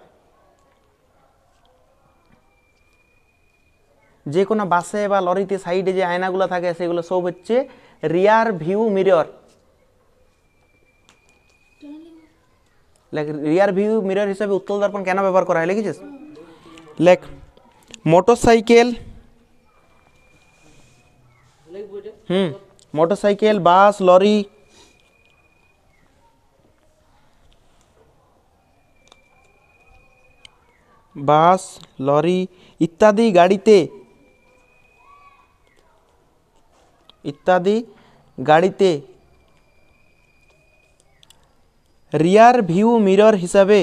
যে কোনো বাসে বা লরিতে সাইডে যে আয়নাগুলো থাকে সেগুলো সব হচ্ছে rear view mirror. Rear view mirror হিসেবে উত্তল দর্পণ কেন ব্যবহার করা হয় লিখেছিস? লেখ, মোটরসাইকেল, মোটরসাইকেল, বাস, লরি, বাস, লরি ইত্যাদি গাড়িতে রিয়ার ভিউ মিরর হিসাবে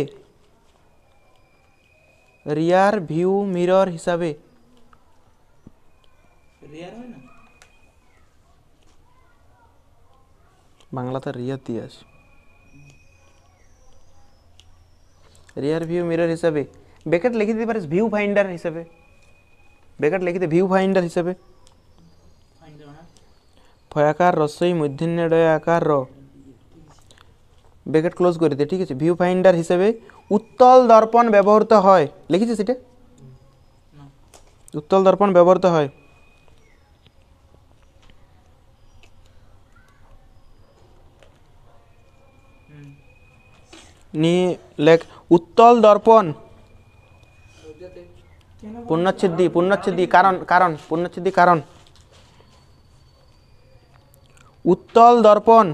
বাংলাতে রিয়ার দিয়ে আছে। রিয়ার ভিউ মিরর হিসাবে ব্র্যাকেট লিখে দিতে পারিস ভিউ ফাইন্ডার হিসাবে। ব্র্যাকেট লিখে দে ভিউ ফাইন্ডার হিসাবে। ফয়াকার রসই মূর্ধন্য ডয় আকার র, ব্র্যাকেট ক্লোজ করে দে। ঠিক আছে, ভিউ ফাইন্ডার হিসেবে উত্তল দর্পণ ব্যবহৃত হয়। লিখেছিস এটা? উত্তল দর্পণ ব্যবহৃত হয়। নিয়ে লেখ, উত্তল দর্পণ পূর্ণচ্ছেদী কারণ উত্তল দর্পণ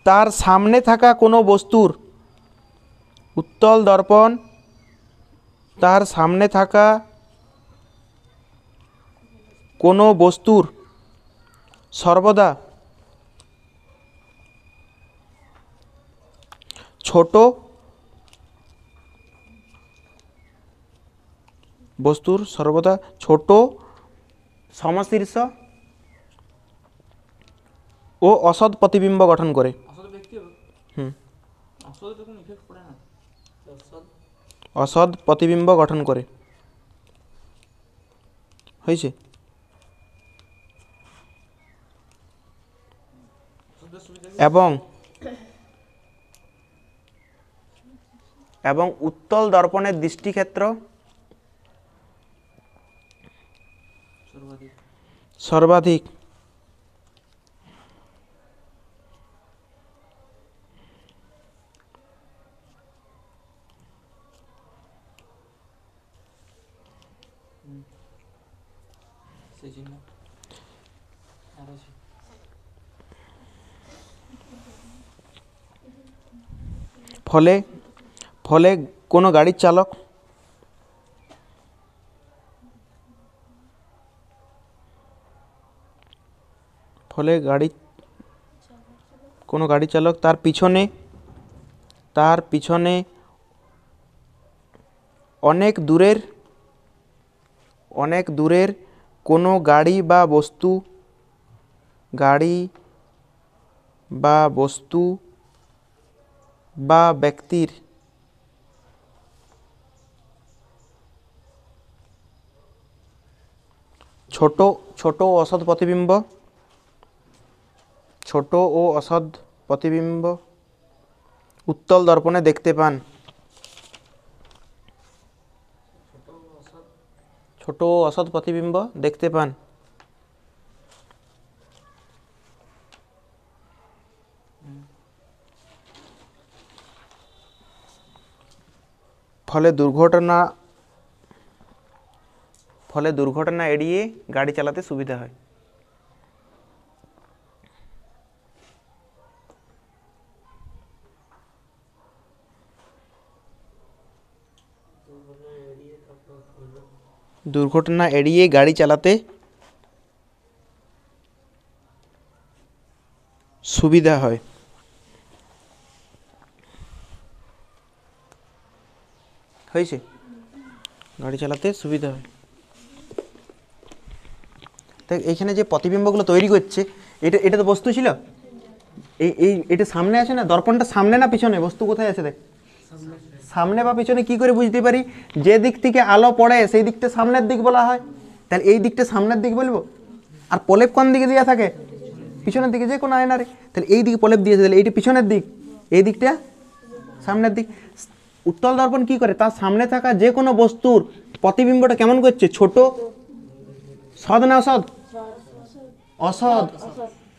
তার সামনে থাকা কোনো বস্তুর সর্বদা ছোট, সমশীর্ষ ও অসৎ প্রতিবিম্ব গঠন করে। অসৎ প্রতিবিম্ব গঠন করে। হয়েছে? এবং উত্তল দর্পণের দৃষ্টিক্ষেত্র সর্বাধিক ফলে কোনো গাড়ির চালক তার পিছনে অনেক দূরের কোনো গাড়ি বা বস্তু বা ব্যক্তির ছোট ও অসৎ প্রতিবিম্ব উত্তল দর্পণে দেখতে পান। ছোট ও অসৎ প্রতিবিম্ব দেখতে পান। ফলে দুর্ঘটনা এড়িয়ে গাড়ি চালাতে সুবিধা হয়। দুর্ঘটনা এড়িয়ে গাড়ি চালাতে সুবিধা হয়। হয়েছে, গাড়ি চালাতে সুবিধা হয়। তো এইখানে যে প্রতিবিম্বগুলো তৈরি করছে, এটা তো বস্তু ছিল। এটা সামনে আছে না, দর্পণটা সামনে না পিছনে? বস্তু কোথায় আছে দেখ, সামনে বা পিছনে। কি করে বুঝতে পারি? যে দিক থেকে আলো পড়ে সেই দিকটা সামনের দিক বলা হয়, তাহলে এই দিকটা সামনের দিক বলবো। আর প্রলেপ কোন দিকে দেওয়া থাকে? পিছনের দিকে, যে কোনো আয়নারে। তাহলে এই দিকে প্রলেপ দিয়েছে, তাহলে এইটা পিছনের দিক, এই দিকটা সামনের দিক। উত্তল দর্পণ কি করে? তার সামনে থাকা যে কোনো বস্তুর প্রতিবিম্বটা কেমন করছে? ছোট, সৎ না অসৎ? অসৎ।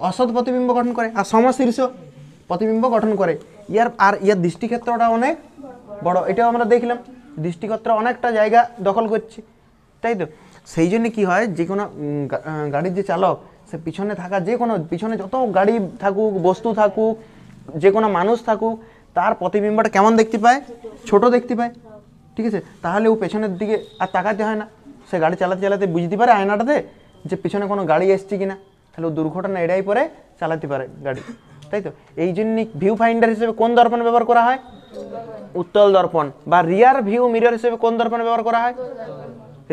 অসৎ প্রতিবিম্ব গঠন করে, আর সমশীর্ষ প্রতিবিম্ব গঠন করে। ইয়ার দৃষ্টিক্ষেত্রটা অনেক বড়, এটাও আমরা দেখলাম। দৃষ্টিক্ষেত্র অনেকটা জায়গা দখল করছে, তাই তো? সেই জন্য কী হয়, যে কোনো গাড়ির যে চালক, সে পিছনে থাকা যে কোনো, পিছনে যত গাড়ি থাকুক, বস্তু থাকুক, যে কোনো মানুষ থাকুক, তার প্রতিবিম্বটা কেমন দেখতে পায়? ছোট দেখতে পায়, ঠিক আছে? তাহলে ও পেছনের দিকে আর তাকাতে হয় না। সে গাড়ি চালাতে চালাতে বুঝতে পারে আয়নাটাতে যে পিছনে কোনো গাড়ি এসছে কিনা, তাহলে ও দুর্ঘটনা এড়াই পরে চালাতে পারে গাড়ি, তাই তো? এই জন্য ভিউ ফাইন্ডার হিসেবে কোন দর্পণ ব্যবহার করা হয়? উত্তল দর্পণ। বা রিয়ার ভিউ মিরর হিসেবে কোন দর্পণ ব্যবহার করা হয়?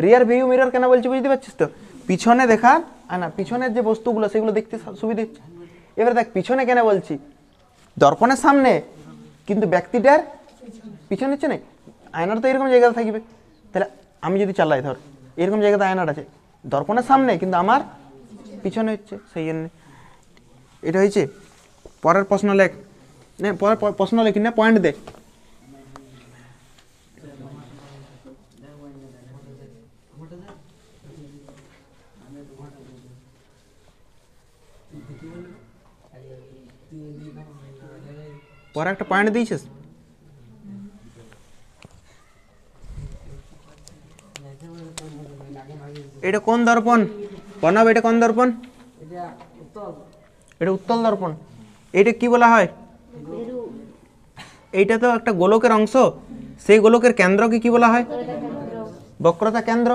রিয়ার ভিউ মিরর কেন বলছি বুঝতে পারছিস তো? পিছনে দেখার না, পিছনের যে বস্তুগুলো সেগুলো দেখতে সুবিধা হচ্ছে। এবার দেখ, পিছনে কেন বলছি? দর্পণের সামনে কিন্তু ব্যক্তিটার পিছনে হচ্ছে না। আয়নাটা তো এরকম জায়গাতে থাকবে, তাহলে আমি যদি চালাই, ধর এরকম জায়গাতে আয়নাটা আছে, দর্পণের সামনে কিন্তু আমার পিছনে হচ্ছে, সেই জন্য এটা হয়েছে। পরের প্রশ্ন লেখ, না পরের প্রশ্ন লেখি না, পয়েন্ট দে। পরে একটা পয়েন্ট দিয়েছিস। এটা কোন দর্পণ? প্রণব, এটা কোন দর্পণ? এটা উত্তল দর্পণ। এটা কি বলা হয়? এইটা তো একটা গোলকের অংশ, সেই গোলকের কেন্দ্রকে কি বলা হয়? বক্রতা কেন্দ্র।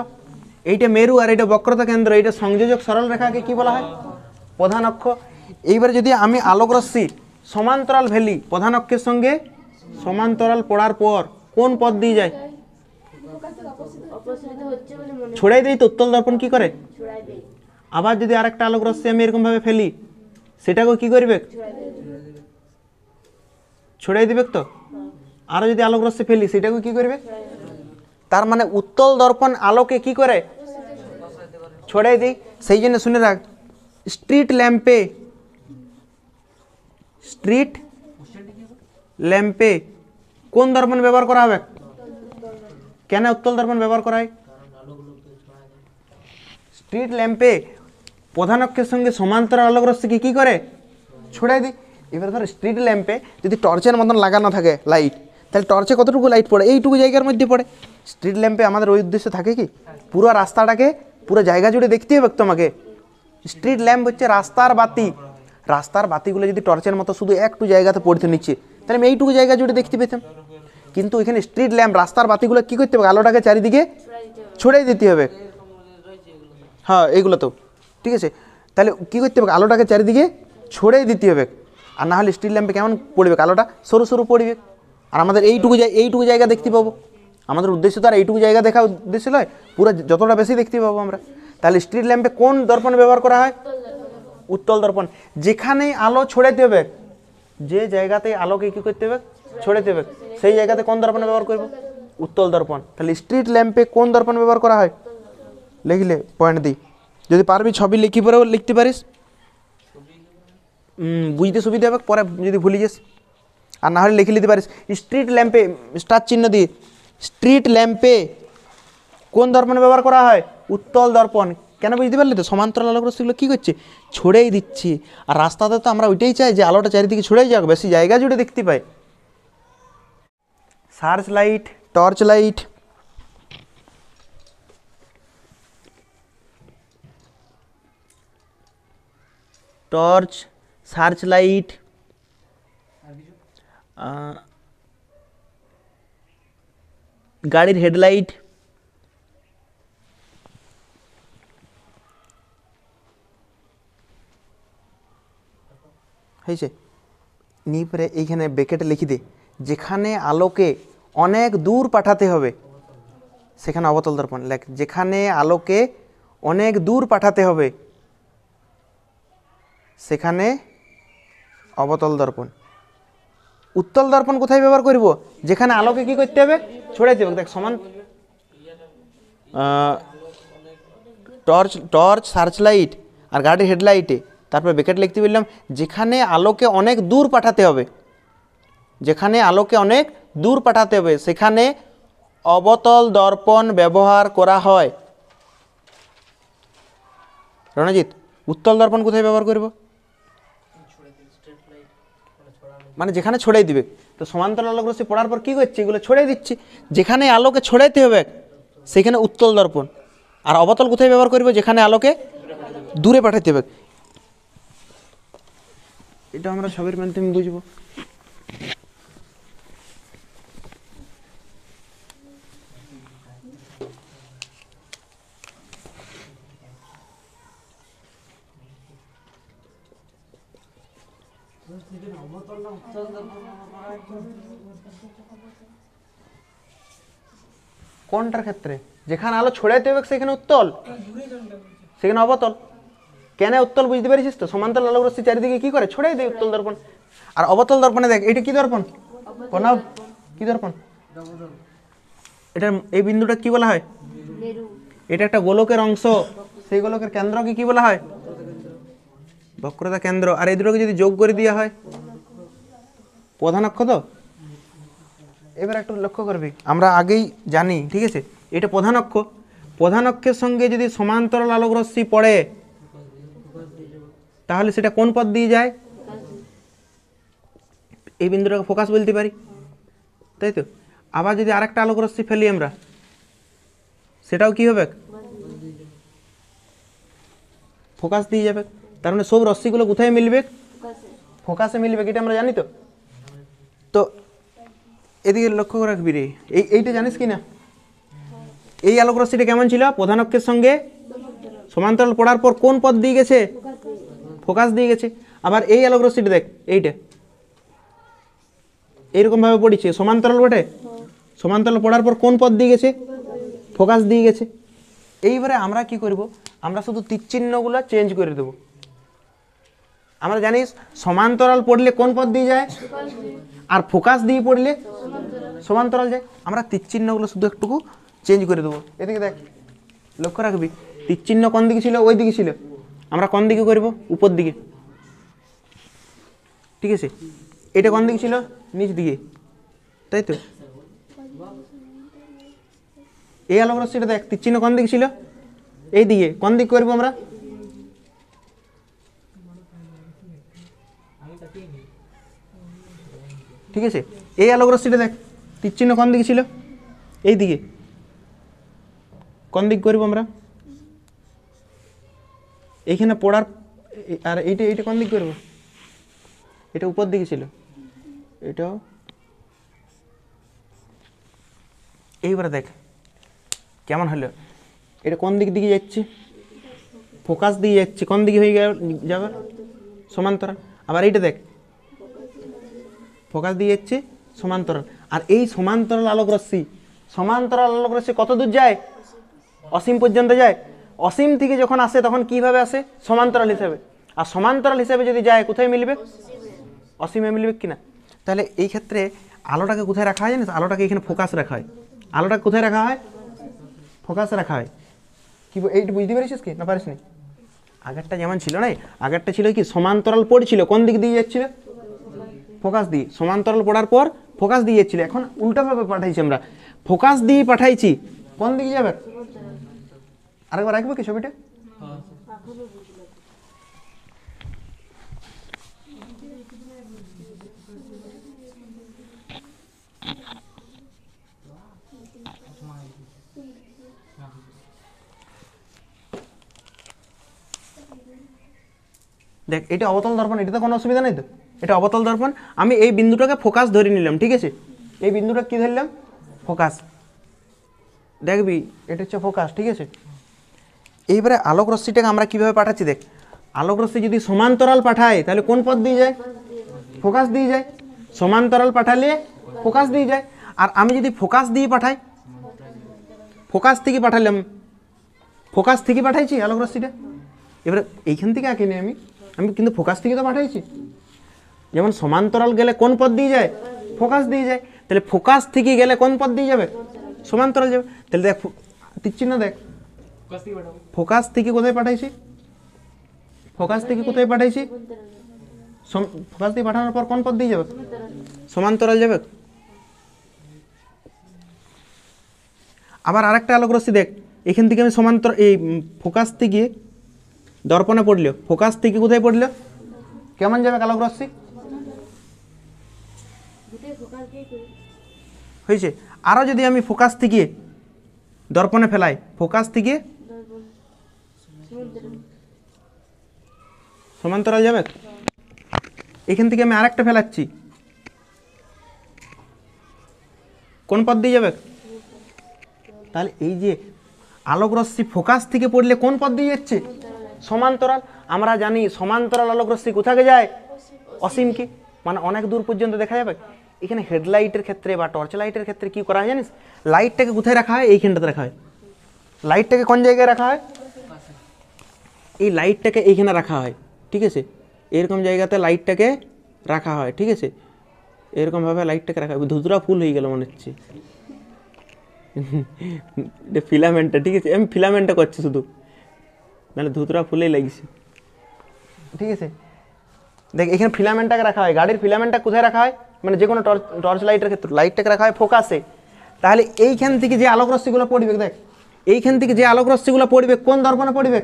এইটা মেরু আর এটা বক্রতা কেন্দ্র, এইটা সংযোজক সরল রেখাকে কি বলা হয়? প্রধান অক্ষ। এইবার যদি আমি আলোক রশ্মি সমান্তরাল ভ্যালি প্রধান অক্ষের সঙ্গে সমান্তরাল পড়ার পর কোন পথ দিয়ে যায়? ছড়াই দেই তো। উত্তল দর্পণ কি করে? আবার যদি আরেকটা আলোক রশ্মি আমি এরকম ভাবে ফেলি, সেটাকেও কি করবে? ছড়াই দিবে তো। আরো যদি আলোক রশ্মি ফেলি, সেটাকেও কি করবে? তার মানে উত্তল দর্পণ আলোকে কি করে? ছড়াই দিই। সেই জন্য শুনে রাখ, স্ট্রিট ল্যাম্পে কোন দর্পণ ব্যবহার করা হবে? কেন উত্তল দর্পণ ব্যবহার করা হয়? স্ট্রিট ল্যাম্পে প্রধান অক্ষের সঙ্গে সমান্তরাল আলোক রশ্মিকে কি করে? ছড়াই দিই। এবার ধর স্ট্রিট ল্যাম্পে যদি টর্চের মতন লাগানো থাকে লাইট, তাহলে টর্চে কতটুকু লাইট পড়ে? এইটুকু জায়গার মধ্যে পড়ে। স্ট্রিট ল্যাম্পে আমাদের ওই উদ্দেশ্য থাকে কি, পুরো রাস্তাটাকে, পুরো জায়গা জুড়ে দেখতে হবে তোমাকে। স্ট্রিট ল্যাম্প হচ্ছে রাস্তার বাতি। রাস্তার বাতিগুলো যদি টর্চের মতো শুধু একটু জায়গাতে পড়তে নিচ্ছে, তাহলে আমি এইটুকু জায়গা জুড়ে দেখতে পেতাম। কিন্তু এখানে স্ট্রিট ল্যাম্প রাস্তার বাতিগুলো কী করতে হবে? আলোটাকে চারিদিকে ছড়িয়ে দিতে হবে। হ্যাঁ, এইগুলো তো ঠিক আছে। তাহলে কী করতে হবে? আলোটাকে চারিদিকে ছড়িয়ে দিতে হবে। আর না হলে স্ট্রিট ল্যাম্পে কেমন পড়বে? আলোটা সরু সরু পড়বে। আর আমাদের এইটুকু জায়গা দেখতে পাবো। আমাদের উদ্দেশ্য তো আর এইটুকু জায়গা দেখা উদ্দেশ্য নয়, পুরো যতটা বেশি দেখতে পাবো আমরা। তাহলে স্ট্রিট ল্যাম্পে কোন দর্পণ ব্যবহার করা হয়? উত্তল দর্পণ। যেখানেই আলো ছড়াইতে হবে, যে জায়গাতে আলোকে কী করতে হবে? ছড়াইতে হবে, সেই জায়গাতে কোন দর্পণ ব্যবহার করব? উত্তল দর্পণ। তাহলে স্ট্রিট ল্যাম্পে কোন দর্পণ ব্যবহার করা হয়? লিখলে পয়েন্ট দিই। যদি পারবি ছবি লিখি পরেও লিখতে পারিস, বুঝতে সুবিধা হবে। পরে যদি ভুলে যাস, আর না হলে লিখে নিতে পারিস। স্ট্রিট ল্যাম্পে স্টার চিহ্ন দিয়ে, স্ট্রিট ল্যাম্পে কোন দর্পণ ব্যবহার করা হয়? উত্তল দর্পণ। কেন বুঝতে পারলি তো? সমান্তরাল আলোক রশ্মিগুলো কী করছে? ছড়িয়ে দিচ্ছি। আর রাস্তাতে তো আমরা ওইটাই চাই যে আলোটা চারিদিকে ছড়িয়ে যাক, বেশি জায়গা জুড়ে দেখতে পাই। Search light, torch light, torch, search light, গাড়ির হেডলাইট, হয়েছে। নিয়ে পরে এইখানে ব্র্যাকেটে লিখে দে, যেখানে আলোকে অনেক দূর পাঠাতে হবে সেখানে অবতল দর্পণ। লেখ, যেখানে আলোকে অনেক দূর পাঠাতে হবে সেখানে অবতল দর্পণ। উত্তল দর্পণ কোথায় ব্যবহার করব? যেখানে আলোকে কি করতে হবে? ছড়াইতে হবে। দেখ সমান টর্চ সার্চ লাইট আর গাড়ির হেডলাইটে, তারপর ব্র্যাকেট লিখতে বললাম যেখানে আলোকে অনেক দূর পাঠাতে হবে, যেখানে আলোকে অনেক দূর পাঠাতে হবে সেখানে অবতল দর্পণ ব্যবহার করা হয়। রণজিৎ, উত্তল দর্পণ কোথায় ব্যবহার করব? মানে যেখানে ছড়াই দিবে। তো সমান্তরাল আলোক রশ্মি পড়ার পর কী করছে? এগুলো ছড়াই দিচ্ছি। যেখানে আলোকে ছড়াইতে হবে সেখানে উত্তল দর্পণ। আর অবতল কোথায় ব্যবহার করব? যেখানে আলোকে দূরে পাঠাতে হবে। এটা আমরা ছবির মাধ্যমে বুঝবো। কোনটার ক্ষেত্রে? যেখানে আলো ছড়াইতে হবে সেখানে উত্তল, সেখানে অবতল। কেন উত্তল বুঝতে পারিস তো? সমান্তরাল আলোক রশ্মি চারিদিকে কি করে? ছড়াই দেয় উত্তল দর্পণ। আর অবতল দর্পণে দেখ, এটা কি দর্পণ? প্রণব, কি দর্পণ? এটার এই বিন্দুটা কি বলা হয়? এটা একটা গোলকের অংশ, সেই গোলকের কেন্দ্রকে কি বলা হয়? বক্রতা কেন্দ্র। আর এই দুটোকে যদি যোগ করে দেওয়া হয় প্রধান অক্ষ। তো এবার একটু লক্ষ্য করবি, আমরা আগেই জানি, ঠিক আছে, এটা প্রধান অক্ষ। প্রধান অক্ষের সঙ্গে যদি সমান্তরাল আলোক রশ্মি পড়ে তাহলে সেটা কোন পথ দিয়ে যায়? এই বিন্দুটাকে ফোকাস বলতে পারি, তাই তো। আবার যদি আরেকটা আলোক রশ্মি ফেলি আমরা, সেটাও কি হবে? ফোকাস দিয়ে যাবে। তার মানে সব রশ্মিগুলো কোথায় মিলবে? ফোকাসে মিলবে। এটা আমরা জানি তো। তো এদিকে লক্ষ্য রাখবি রে, এইটা জানিস কি না? এই আলোক রশ্মিটা কেমন ছিল? প্রধান অক্ষের সঙ্গে সমান্তরাল পড়ার পর কোন পথ দিয়ে গেছে? ফোকাস দিয়ে গেছে। আবার এই আলোক রশ্মিটা দেখ, এইটা এইরকম ভাবে পড়েছে, সমান্তরাল বটে। সমান্তরাল পড়ার পর কোন পথ দিয়ে গেছে? ফোকাস দিয়ে গেছে। এইবারে আমরা কি করব? আমরা শুধু তীরচিহ্নগুলো চেঞ্জ করে দেব। আমরা জানিস সমান্তরাল পড়লে কোন পথ দিয়ে যায়, আর ফোকাস দিয়ে পড়লে সমান্তরাল যায়। আমরা তীরচিহ্নগুলো শুধু একটুকু চেঞ্জ করে দেবো। এদিকে দেখ, লক্ষ্য রাখবি, তীরচিহ্ন কোন দিকে ছিল? ওই দিকে ছিল। আমরা কোন দিকে করব? উপর দিকে, ঠিক আছে। এটা কোন দিকে ছিল? নিচ দিকে, তাই তো। এই আলোক রশ্মিটা দেখ, তীরচিহ্ন কোন দিকে ছিল? এই দিকে। কোন দিক করবো আমরা? ঠিক আছে। এই আলোক রশ্মিটা দেখ, তীরচিহ্ন কোন দিকে ছিল? এই দিকে। কোন দিক করবো আমরা? এইখানে পড়ার, আর এইটা এইটা কোন দিক করবো? এটা উপর দিকে ছিল, এটাও। এইবারে দেখ কেমন হলো। এটা কোন দিক দিকে যাচ্ছে? ফোকাস দিয়ে যাচ্ছে। কোন দিকে হয়ে যাবে? সমান্তরাল। আবার এইটা দেখ, ফোকাস দিয়ে যাচ্ছে, সমান্তরাল। আর এই সমান্তরাল আলোক রশ্মি, সমান্তরাল আলোক রশ্মি কত দূর যায়? অসীম পর্যন্ত যায়। অসীম থেকে যখন আসে তখন কিভাবে আসে? সমান্তরাল হিসাবে। আর সমান্তরাল হিসাবে যদি যায় কোথায় মিলবে? অসীমে মিলবে কিনা? তাহলে এই ক্ষেত্রে আলোটাকে কোথায় রাখা হয় জানিস? আলোটাকে এখানে ফোকাস রাখা হয়। আলোটাকে কোথায় রাখা হয়? ফোকাসে রাখা হয়। কি এইটা বুঝতে পারিস কি না পারিস নি? আগেরটা যেমন ছিল না, আগেরটা ছিল কি সমান্তরাল পড়ছিল, কোন দিক দিয়ে যাচ্ছিল? ফোকাস দিয়ে। সমান্তরাল পড়ার পর ফোকাস দিয়ে যাচ্ছিল। এখন উল্টাভাবে পাঠাইছি আমরা, ফোকাস দিয়ে পাঠাইছি, কোন দিকে যাবে? আরেকবার রাখবো কি ছবিটা? দেখ, এটা অবতল দর্পণ, এটাতে কোনো অসুবিধা নেই তো। এটা অবতল দর্পণ। আমি এই বিন্দুটাকে ফোকাস ধরে নিলাম, ঠিক আছে। এই বিন্দুটা কি ধরলাম? ফোকাস। দেখবি এটা হচ্ছে ফোকাস, ঠিক আছে। এইবারে আলোক রশ্মিটাকে আমরা কিভাবে পাঠাচ্ছি দেখ। আলোক রশ্মি যদি সমান্তরাল পাঠায় তাহলে কোন পথ দিয়ে যায়? ফোকাস দিয়ে যায়। সমান্তরাল পাঠালে ফোকাস দিয়ে যায়। আর আমি যদি ফোকাস দিয়ে পাঠাই, ফোকাস থেকে পাঠালাম, ফোকাস থেকে পাঠাইছি আলোক রশ্মিটা, এবারে এইখান থেকে আঁকিনি আমি, আমি কিন্তু ফোকাস থেকে তো পাঠাইছি। যেমন সমান্তরাল গেলে কোন পথ দিয়ে যায়? ফোকাস দিয়ে যায়। তাহলে ফোকাস থেকে গেলে কোন পথ দিয়ে যাবে? সমান্তরাল যাবে। তাহলে দেখ দিচ্ছি না, দেখ ফোকাস থেকে কোথায় পাঠাইছি, ফোকাস থেকে কোথায় পাঠাইছি, ফোকাস দিয়ে পাঠানোর পর কোন পথ দিয়ে যাবে? সমান্তরাল যাবে। আবার আরেকটা আলোক রশ্মি দেখ, এখান থেকে আমি সমান্তর এই ফোকাস থেকে দর্পণে পড়লো, ফোকাস থেকে কোথায় পড়লো, কেমন যাবে আলোক রশ্মি? হয়েছে। আরও যদি আমি ফোকাস থেকে দর্পণে ফেলাই, ফোকাস থেকে সমান্তরাল যাবে। এখান থেকে আমি আরেকটা ফেলাচ্ছি, কোন পথ দিয়ে যাবে? তাহলে এই যে আলোক রশ্মি ফোকাস থেকে পড়লে কোন পথ দিয়ে যাচ্ছে? সমান্তরাল। আমরা জানি সমান্তরাল আলোক রশ্মি কোথাকে যায়? অসীমকে, মানে অনেক দূর পর্যন্ত দেখা যাবে। এখানে হেডলাইটের ক্ষেত্রে বা টর্চ লাইটের ক্ষেত্রে কি করা হয় জানিস? লাইটটাকে কোথায় রাখা হয়? এইখানটাতে রাখা হয়। লাইটটাকে কোন জায়গায় রাখা হয়? এই লাইটটাকে এইখানে রাখা হয়, ঠিক আছে? এরকম জায়গাতে লাইটটাকে রাখা হয়, ঠিক আছে? এরকমভাবে লাইটটাকে রাখা হয়। ধুতরা ফুল হয়ে গেল মনে হচ্ছে ফিলামেন্টটা, ঠিক আছে? আমি ফিলামেন্টটা করছি শুধু, নাহলে ধুতরা ফুলেই লাগছে, ঠিক আছে? দেখ এখানে ফিলামেন্টটাকে রাখা হয়। গাড়ির ফিলামেন্টটা কোথায় রাখা হয়? মানে যে কোনো টর্চ লাইটের ক্ষেত্রে লাইটটাকে রাখা হয় ফোকাসে। তাহলে এইখান থেকে যে আলোক রশ্মিগুলো পড়বে, দেখ এইখান থেকে যে আলোক রশ্মিগুলো পড়বে কোন দর্পণে পড়বে?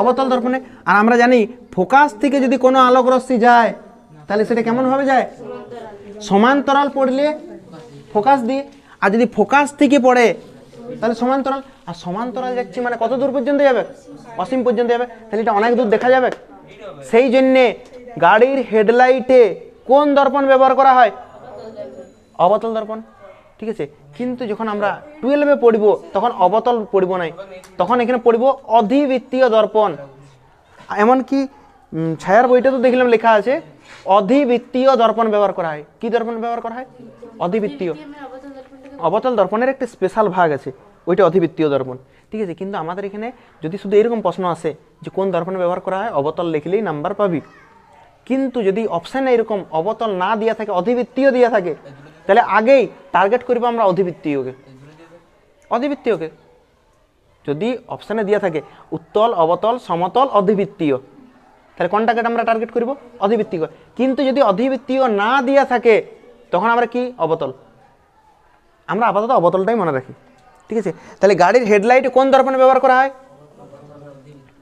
অবতল দর্পণে। আর আমরা জানি ফোকাস থেকে যদি কোনো আলোক রশ্মি যায় তাহলে সেটা কেমনভাবে যায়? সমান্তরাল পড়লে ফোকাস দিয়ে, আর যদি ফোকাস থেকে পড়ে তাহলে সমান্তরাল। আর সমান্তরাল যাচ্ছে মানে কত দূর পর্যন্ত যাবে? অসীম পর্যন্ত যাবে। তাহলে এটা অনেক দূর দেখা যাবে। সেই জন্যে গাড়ির হেডলাইটে কোন দর্পণ ব্যবহার করা হয়? অবতল দর্পণ, ঠিক আছে? কিন্তু যখন আমরা 12-এ পড়ব তখন অবতল পড়ব নাই, তখন এখানে পড়ব অধিবৃত্তীয় দর্পণ। এমনকি ছায়ার বইটা তো দেখলাম লেখা আছে অধিবৃত্তীয় দর্পণ ব্যবহার করা হয়। কি দর্পণ ব্যবহার করা হয়? অধিবৃত্তীয়। অবতল দর্পণের একটা স্পেশাল ভাগ আছে, ওইটা অধিবৃত্তীয় দর্পণ, ঠিক আছে? কিন্তু আমাদের এখানে যদি শুধু এরকম প্রশ্ন আসে যে কোন দর্পণ ব্যবহার করা হয়, অবতল লিখলেই নাম্বার পাবি। কিন্তু যদি অপশানে এরকম অবতল না দেওয়া থাকে, অধিবৃত্তীয় দেওয়া থাকে, তাহলে আগেই টার্গেট করবো আমরা অধিবৃত্তীয়কে। অধিবৃত্তীয়কে যদি অপশানে দেওয়া থাকে উত্তল, অবতল, সমতল, অধিবৃত্তীয়, তাহলে কোনটাকে আমরা টার্গেট করব? অধিবৃত্তীয়। কিন্তু যদি অধিবৃত্তীয় না দেওয়া থাকে তখন আমরা কি? অবতল। আমরা আপাতত অবতলটাই মনে রাখি, ঠিক আছে? তাহলে গাড়ির হেডলাইটে কোন দর্পণে ব্যবহার করা হয়?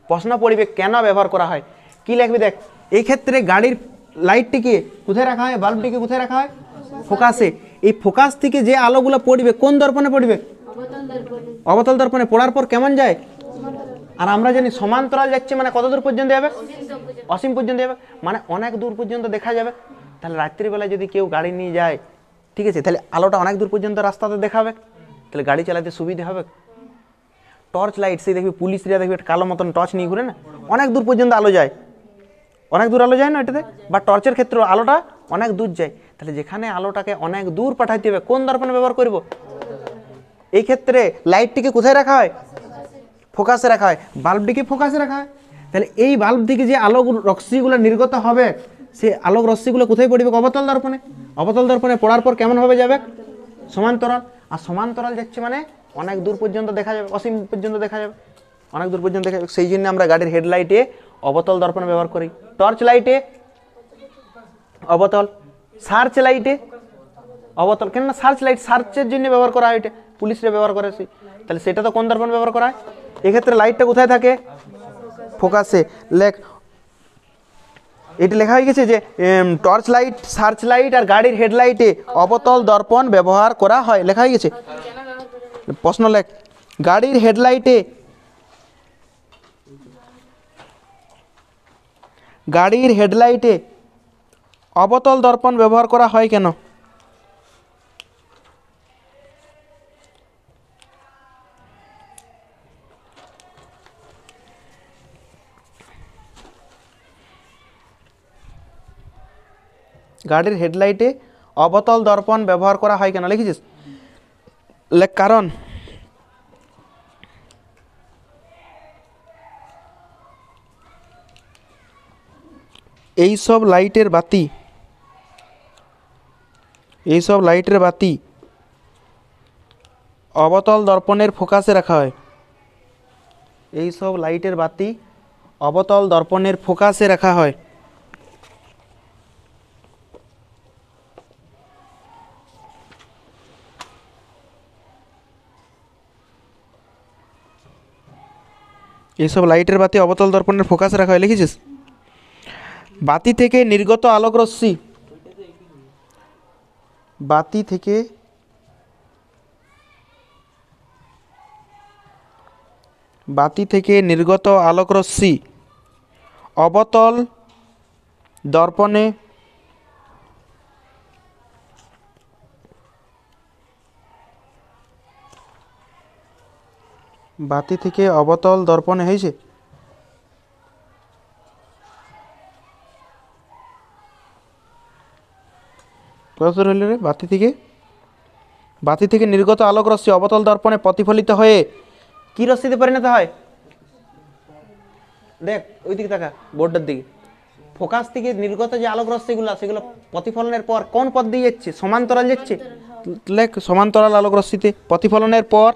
প্রশ্ন পড়বে কেন ব্যবহার করা হয়, কি লিখবি? দেখ এই ক্ষেত্রে গাড়ির লাইটটিকে কোথায় রাখা হয়? বাল্বটিকে কোথায় রাখা হয়? ফোকাসে। এই ফোকাস থেকে যে আলোগুলো পড়বে কোন দর্পণে পড়বে? অবতল দর্পণে। পড়ার পর কেমন যায়? আর আমরা জানি সমান্তরাল যাচ্ছে মানে কত দূর পর্যন্ত যাবে? অসীম পর্যন্ত যাবে, মানে অনেক দূর পর্যন্ত দেখা যাবে। তাহলে রাত্রিবেলায় যদি কেউ গাড়ি নিয়ে যায়, ঠিক আছে, তাহলে আলোটা অনেক দূর পর্যন্ত রাস্তাতে দেখাবে, তাহলে গাড়ি চালাতে সুবিধা হবে। টর্চ লাইট, সেই দেখবি পুলিশরা দেখবি কালো মতন টর্চ নিয়ে ঘুরে না, অনেক দূর পর্যন্ত আলো যায়, অনেক দূর আলো যায় না এটাতে? বা টর্চের ক্ষেত্রে আলোটা অনেক দূর যায়। তাহলে যেখানে আলোটাকে অনেক দূর পাঠাইতে হবে কোন দর্পণে ব্যবহার করব? এই ক্ষেত্রে লাইটটিকে কোথায় রাখা হয়? ফোকাসে রাখা হয়। বাল্বটিকে ফোকাসে রাখা হয়। তাহলে এই বাল্ব থেকে যে আলোক রশ্মিগুলো নির্গত হবে, সে আলোক রশ্মিগুলো কোথায় পড়বে? অবতল দর্পণে। অবতল দর্পণে পড়ার পর কেমনভাবে যাবে? সমান্তরাল। আর সমান্তরাল যাচ্ছে মানে অনেক দূর পর্যন্ত দেখা যাবে, অসীম পর্যন্ত দেখা যাবে, অনেক দূর পর্যন্ত দেখা যাবে। সেই জন্য আমরা গাড়ির হেডলাইটে অবতল দর্পণ ব্যবহার করি, টর্চ লাইটে অবতল, সার্চ লাইটে অবতল। কেন না সার্চ লাইট সার্চের জন্য ব্যবহার করা হয়, এটা পুলিশরা ব্যবহার করে। তাহলে সেটা তো কোন দর্পণ ব্যবহার করা হয়? এক্ষেত্রে লাইটটা কোথায় থাকে? ফোকাসে। লেখ, এটি লেখা হয়ে গেছে যে টর্চ লাইট, সার্চ লাইট আর গাড়ির হেডলাইটে অবতল দর্পণ ব্যবহার করা হয়, লেখা হয়ে গেছে। প্রশ্ন লেখ, গাড়ির হেডলাইটে অবতল দর্পণ ব্যবহার করা হয় কেন? গাড়ির হেডলাইটে অবতল দর্পণ ব্যবহার করা হয় কেন? লিখেছিস? লেখ কারণ। এইসব লাইটের বাতি অবতল দর্পণের ফোকাসে রাখা হয়। এইসব লাইটের বাতি অবতল দর্পণের ফোকাসে রাখা হয়। এইসব লাইটের বাতি অবতল দর্পণের ফোকাসে রাখা হয়। লিখেছিস? বাতি থেকে নির্গত আলোক রশ্মি, বাতি থেকে নির্গত আলোক রশ্মি অবতল দর্পণে হয়েছে। কত হইল রে? বাতি থেকে নির্গত আলোক রশ্মি অবতল দর্পণে প্রতিফলিত হয়ে কি রশ্মিতে পরিণত হয়? দেখ ওই দিকে তাকা, বোর্ডের দিকে। ফোকাস থেকে নির্গত যে আলোক রশ্মিগুলো সেগুলো প্রতিফলনের পর কোন পথ দিয়ে যাচ্ছে? সমান্তরাল যাচ্ছে। লেখ সমান্তরাল আলোক রশ্মিতে প্রতিফলনের পর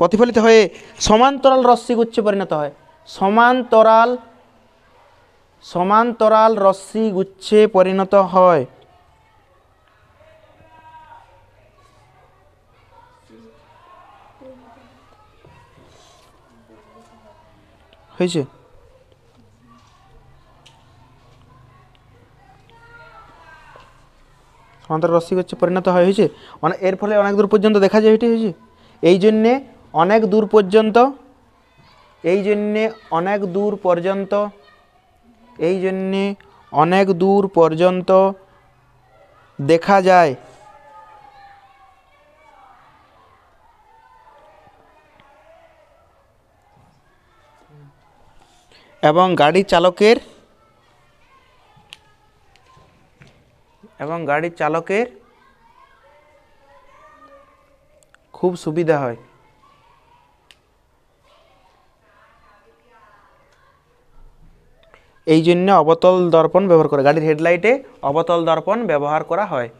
প্রতিফলিত হয়ে সমান্তরাল রশ্মিগুচ্ছে পরিণত হয়। সমান্তরাল রশ্মিগুচ্ছে পরিণত হয়। হয়েছে? সমান্তরাল রশ্মিগুচ্ছে পরিণত হয়। হয়েছে? এর ফলে অনেক দূর পর্যন্ত দেখা যায়। এটি হয়েছে এই জন্যে অনেক দূর পর্যন্ত দেখা যায়। এবং গাড়ির চালকের খুব সুবিধা হয়। এই জন্য অবতল দর্পণ ব্যবহার করে, গাড়ির হেডলাইটে অবতল দর্পণ ব্যবহার করা হয়।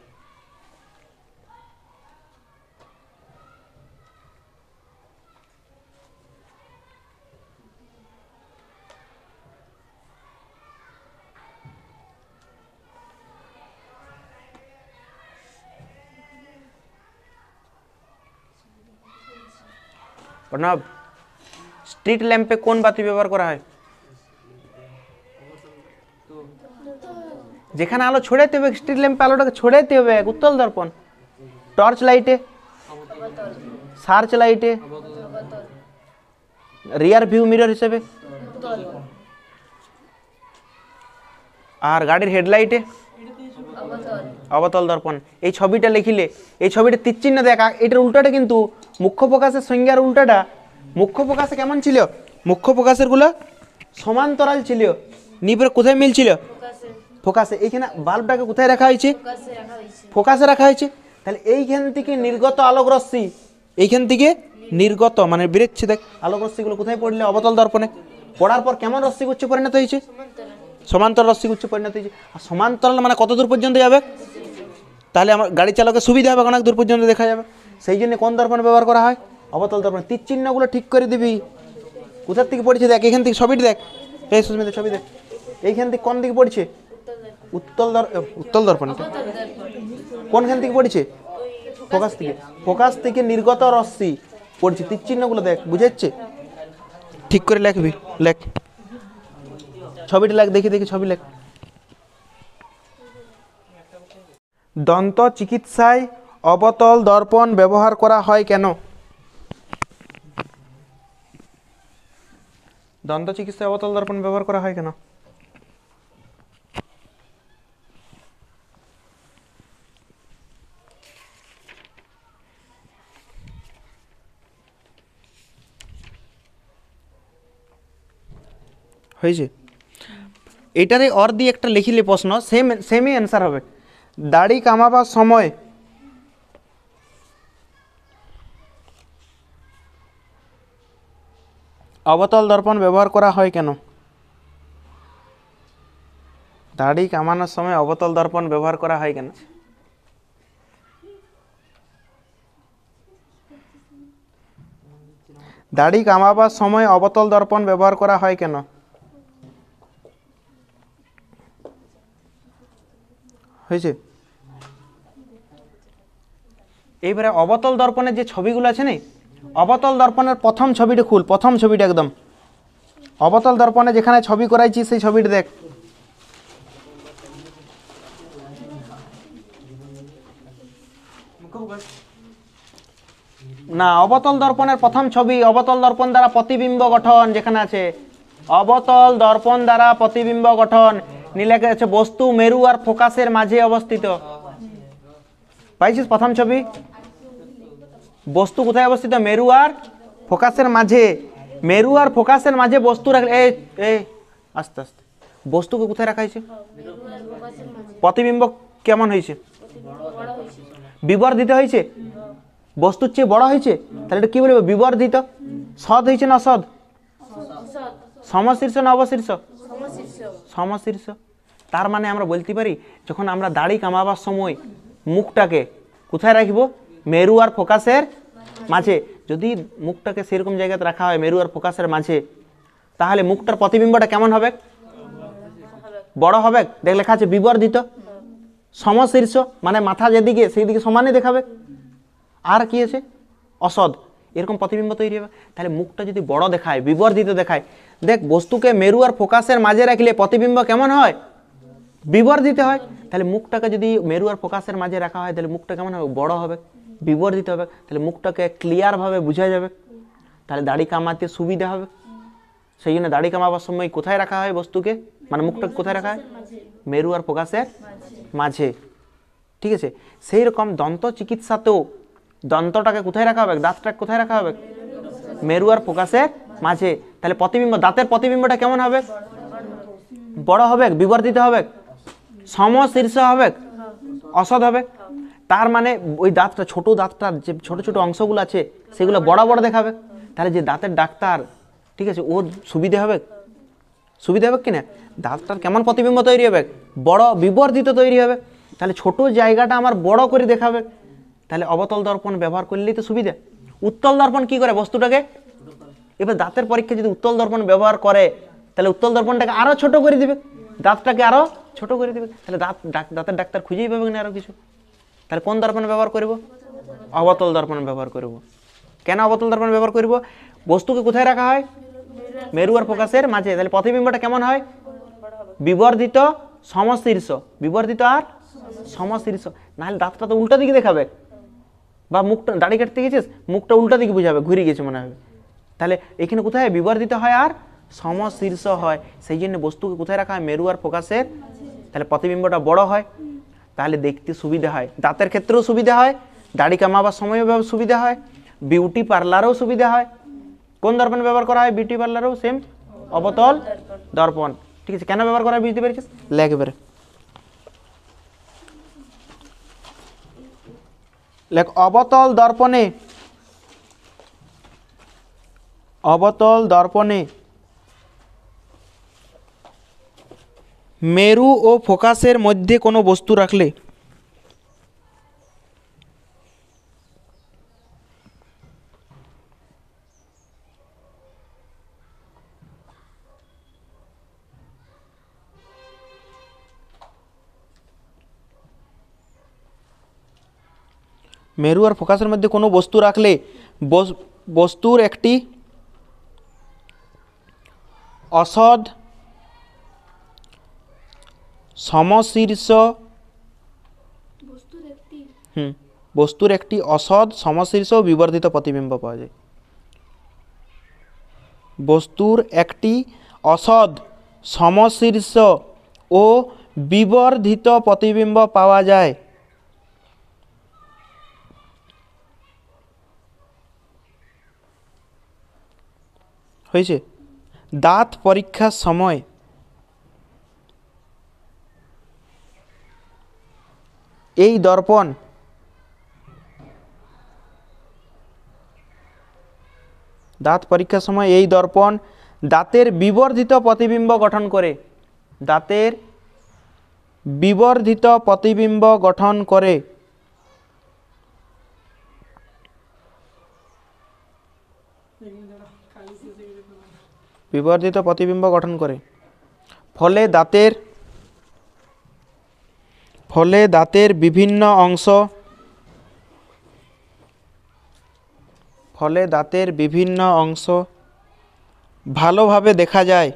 প্রণব, স্ট্রিট ল্যাম্পে কোন বাতি ব্যবহার করা হয়? যেখানে আলো ছড়াইতে হবে স্ট্রিট ল্যাম্পে আলোটাকে ছড়াইতে হবে। উত্তল দর্পণ। টর্চ লাইটে, সার্চ লাইটে, রিয়ার ভিউ মিরর হিসেবে, আর গাড়ির হেডলাইটে অবতল দর্পণ। এই ছবিটা লিখিলে, এই ছবিটা তীরচিহ্ন দেখা, এটার উল্টাটা কিন্তু মুখ্য প্রকাশের সংজ্ঞার উল্টাটা। মুখ্য প্রকাশে কেমন ছিল? মুখ্য প্রকাশের গুলো সমান্তরাল ছিল। নিপরে কোথায় মিলছিল? ফোকাসে। এইখানে বাল্বটাকে কোথায় রাখা হয়েছে? ফোকাসে রাখা হয়েছে। তাহলে এইখান থেকে নির্গত আলোক রশ্মি, এইখান থেকে নির্গত মানে বেরোচ্ছে, দেখ আলোক রশ্মিগুলো কোথায় পড়লে? অবতল দর্পণে। পড়ার পর কেমন রশ্মিগুচ্ছে পরিণত হয়েছে? সমান্তরাল রশ্মিগুচ্ছে পরিণত হয়েছে। আর সমান্তরাল মানে কত দূর পর্যন্ত যাবে? তাহলে আমার গাড়ি চালকের সুবিধা হবে, অনেক দূর পর্যন্ত দেখা যাবে। সেই জন্য কোন দর্পণ ব্যবহার করা হয়? অবতল দর্পণ। তীর চিহ্নগুলো ঠিক করে দিবি। কোথার থেকে পড়ছে দেখ, এখান থেকে ছবিটি দেখ। এই সুস্মিতা ছবি দেখ, এইখান থেকে কোন দিকে পড়ছে? উত্তল দর্পণ। কোনখান থেকে পড়ছে? ফোকাস থেকে নির্গত রশ্মি পড়ছে। তীর চিহ্নগুলো দেখ, বুঝাচ্ছে? ঠিক করে লেখবি। লেখ ছবিটা, লেখ দেখি ছবি লেখ। দন্ত চিকিৎসায় অবতল দর্পণ ব্যবহার করা হয় কেন? দন্ত চিকিৎসায় অবতল দর্পণ ব্যবহার করা হয় কেন? হয়েছে? এটারে অর দিয়ে একটা লিখিলে প্রশ্ন সেমই অ্যান্সার হবে। দাড়ি কামাবার সময় অবতল দর্পণ ব্যবহার করা হয় কেন? দাড়ি কামানোর সময় অবতল দর্পণ ব্যবহার করা হয় কেন? দাড়ি কামাবার সময় অবতল দর্পণ ব্যবহার করা হয় কেন? হয়েছে। এইবারে অবতল দর্পণের যে ছবিগুলো আছে না, অবতল দর্পণের প্রথম ছবিটা খুল, প্রথম ছবিটা একদম অবতল দর্পণে যেখানে ছবি করাইছি সেই ছবিটা দেখ। না, অবতল দর্পণের প্রথম ছবি অবতল দর্পণ দ্বারা প্রতিবিম্ব গঠন যেখানে আছে, অবতল দর্পণ দ্বারা প্রতিবিম্ব গঠন নীলেখা আছে বস্তু মেরু আর ফোকাসের মাঝে অবস্থিত। পাইছিস প্রথম ছবি? বস্তু কোথায় অবস্থিত? মেরু আর ফোকাসের মাঝে। মেরু আর ফোকাসের মাঝে বস্তু রাখলে এই আস্তে আস্তে বস্তুকে কোথায় রাখা হয়েছে? প্রতিবিম্ব কেমন হয়েছে? বিবর্ধিত হয়েছে, বস্তুর চেয়ে বড় হয়েছে। তাহলে এটা কি বলবো? বিবর্ধিত। সদ হয়েছে না অসদ? সমশীর্ষ না অবশীর্ষ? সমশীর্ষ। তার মানে আমরা বলতে পারি যখন আমরা দাড়ি কামাবার সময় মুখটাকে কোথায় রাখবো? মেরু আর ফোকাসের মাঝে। যদি মুখটাকে সেরকম জায়গাতে রাখা হয় মেরু আর ফোকাসের মাঝে, তাহলে মুখটার প্রতিবিম্বটা কেমন হবে? বড় হবে। দেখ লেখা আছে বিবর্ধিত। সমশীর্ষ মানে মাথা যেদিকে সেই দিকে সমানে দেখাবে। আর কি আছে? অসদ। এরকম প্রতিবিম্ব তৈরি হবে। তাহলে মুখটা যদি বড় দেখায়, বিবর্ধিত দেখায়, দেখ বস্তুকে মেরু আর ফোকাসের মাঝে রাখলে প্রতিবিম্ব কেমন হয়? বিবর্ধিত হয়। তাহলে মুখটাকে যদি মেরু আর ফোকাসের মাঝে রাখা হয় তাহলে মুখটা কেমন হবে? বড় হবে, বিবর্ধিত হবে। তাহলে মুখটাকে ক্লিয়ারভাবে বোঝা যাবে, তাহলে দাড়ি কামাতে সুবিধা হবে। সেই জন্য দাড়ি কামাবার সময় কোথায় রাখা হয় বস্তুকে, মানে মুখটাকে কোথায় রাখা হয়? মেরু আর ফোকাসের মাঝে। ঠিক আছে। সেই রকম দন্ত চিকিৎসাতেও দন্তটাকে কোথায় রাখা হবে? দাঁতটাকে কোথায় রাখা হবে? মেরু আর ফোকাসের মাঝে। তাহলে প্রতিবিম্ব, দাঁতের প্রতিবিম্বটা কেমন হবে? বড় হবে, বিবর্ধিত হবে, সমশীর্ষ হবে, অসদ হবে। তার মানে ওই দাঁতটা, ছোট দাঁতটার যে ছোট ছোট অংশগুলো আছে সেগুলো বড় বড় দেখাবে। তাহলে যে দাঁতের ডাক্তার, ঠিক আছে, ও সুবিধা হবে, সুবিধা হবে কিনা? দাঁতটার কেমন প্রতিবিম্ব তৈরি হবে? বড়, বিবর্ধিত তৈরি হবে। তাহলে ছোট জায়গাটা আমার বড় করে দেখাবে। তাহলে অবতল দর্পণ ব্যবহার করলেই তো সুবিধা। উত্তল দর্পণ কি করে? বস্তুটাকে, এবার দাঁতের পরীক্ষা যদি উত্তল দর্পণ ব্যবহার করে তাহলে উত্তল দর্পণটাকে আরো ছোট করে দিবে, দাঁতটাকে আরো ছোট করে দিবে। তাহলে দাঁতের ডাক্তার খুঁজেই পাবে না আরো কিছু। তাহলে কোন দর্পণ ব্যবহার করব? অবতল দর্পণ ব্যবহার করব। কেন অবতল দর্পণ ব্যবহার করব? বস্তুকে কোথায় রাখা হয়? মেরু আর ফোকাসের মাঝে। তাহলে প্রতিবিম্বটা কেমন হয়? বিবর্ধিত, সমশীর্ষ। বিবর্ধিত আর সমশীর্ষ। নাহলে দাঁতটা তো উল্টা দিকে দেখাবে, বা মুখটা, দাড়ি কাটতে গেছিস মুখটা উল্টা দিকে বুঝাবে, ঘুরে গেছে মনে হবে। তাহলে এখানে কোথায় বিবর্ধিত হয় আর সমশীর্ষ হয়। সেই জন্য বস্তুকে কোথায় রাখা হয়? মেরু আর ফোকাসের। তাহলে প্রতিবিম্বটা বড় হয়, তাহলে দেখতে সুবিধা হয়। দাঁতের ক্ষেত্রেও সুবিধা হয়, দাড়ি কামাবার সময়ও সুবিধা হয়, বিউটি পার্লারেও সুবিধা হয়। কোন দর্পণ ব্যবহার করা হয় বিউটি পার্লারেও? সেম অবতল দর্পণ। ঠিক আছে। কেন ব্যবহার করা হয় বুঝতে পেরেছিস? লেখ এবারে লেখ। অবতল দর্পণে, অবতল দর্পণে মেরু ও ফোকাসের মধ্যে কোনো বস্তু রাখলে মেরু আর ফোকাসের মধ্যে কোনো বস্তু রাখলে বস্তুর একটি অসদ, সমশীর্ষ, বস্তুর একটি অসদ, সমশীর্ষ ও বিবর্ধিত প্রতিবিম্ব পাওয়া যায়। বস্তুর একটি অসদ, সমশীর্ষ ও বিবর্ধিত প্রতিবিম্ব পাওয়া যায়। হয়েছে। দাঁত পরীক্ষার সময় এই দর্পণ দাঁত পরীক্ষার সময় এই দর্পণ দাঁতের বিবর্ধিত প্রতিবিম্ব গঠন করে। দাঁতের বিবর্ধিত প্রতিবিম্ব গঠন করে। বিবর্ধিত প্রতিবিম্ব গঠন করে। ফলে দাঁতের বিভিন্ন অংশ ভালোভাবে দেখা যায়।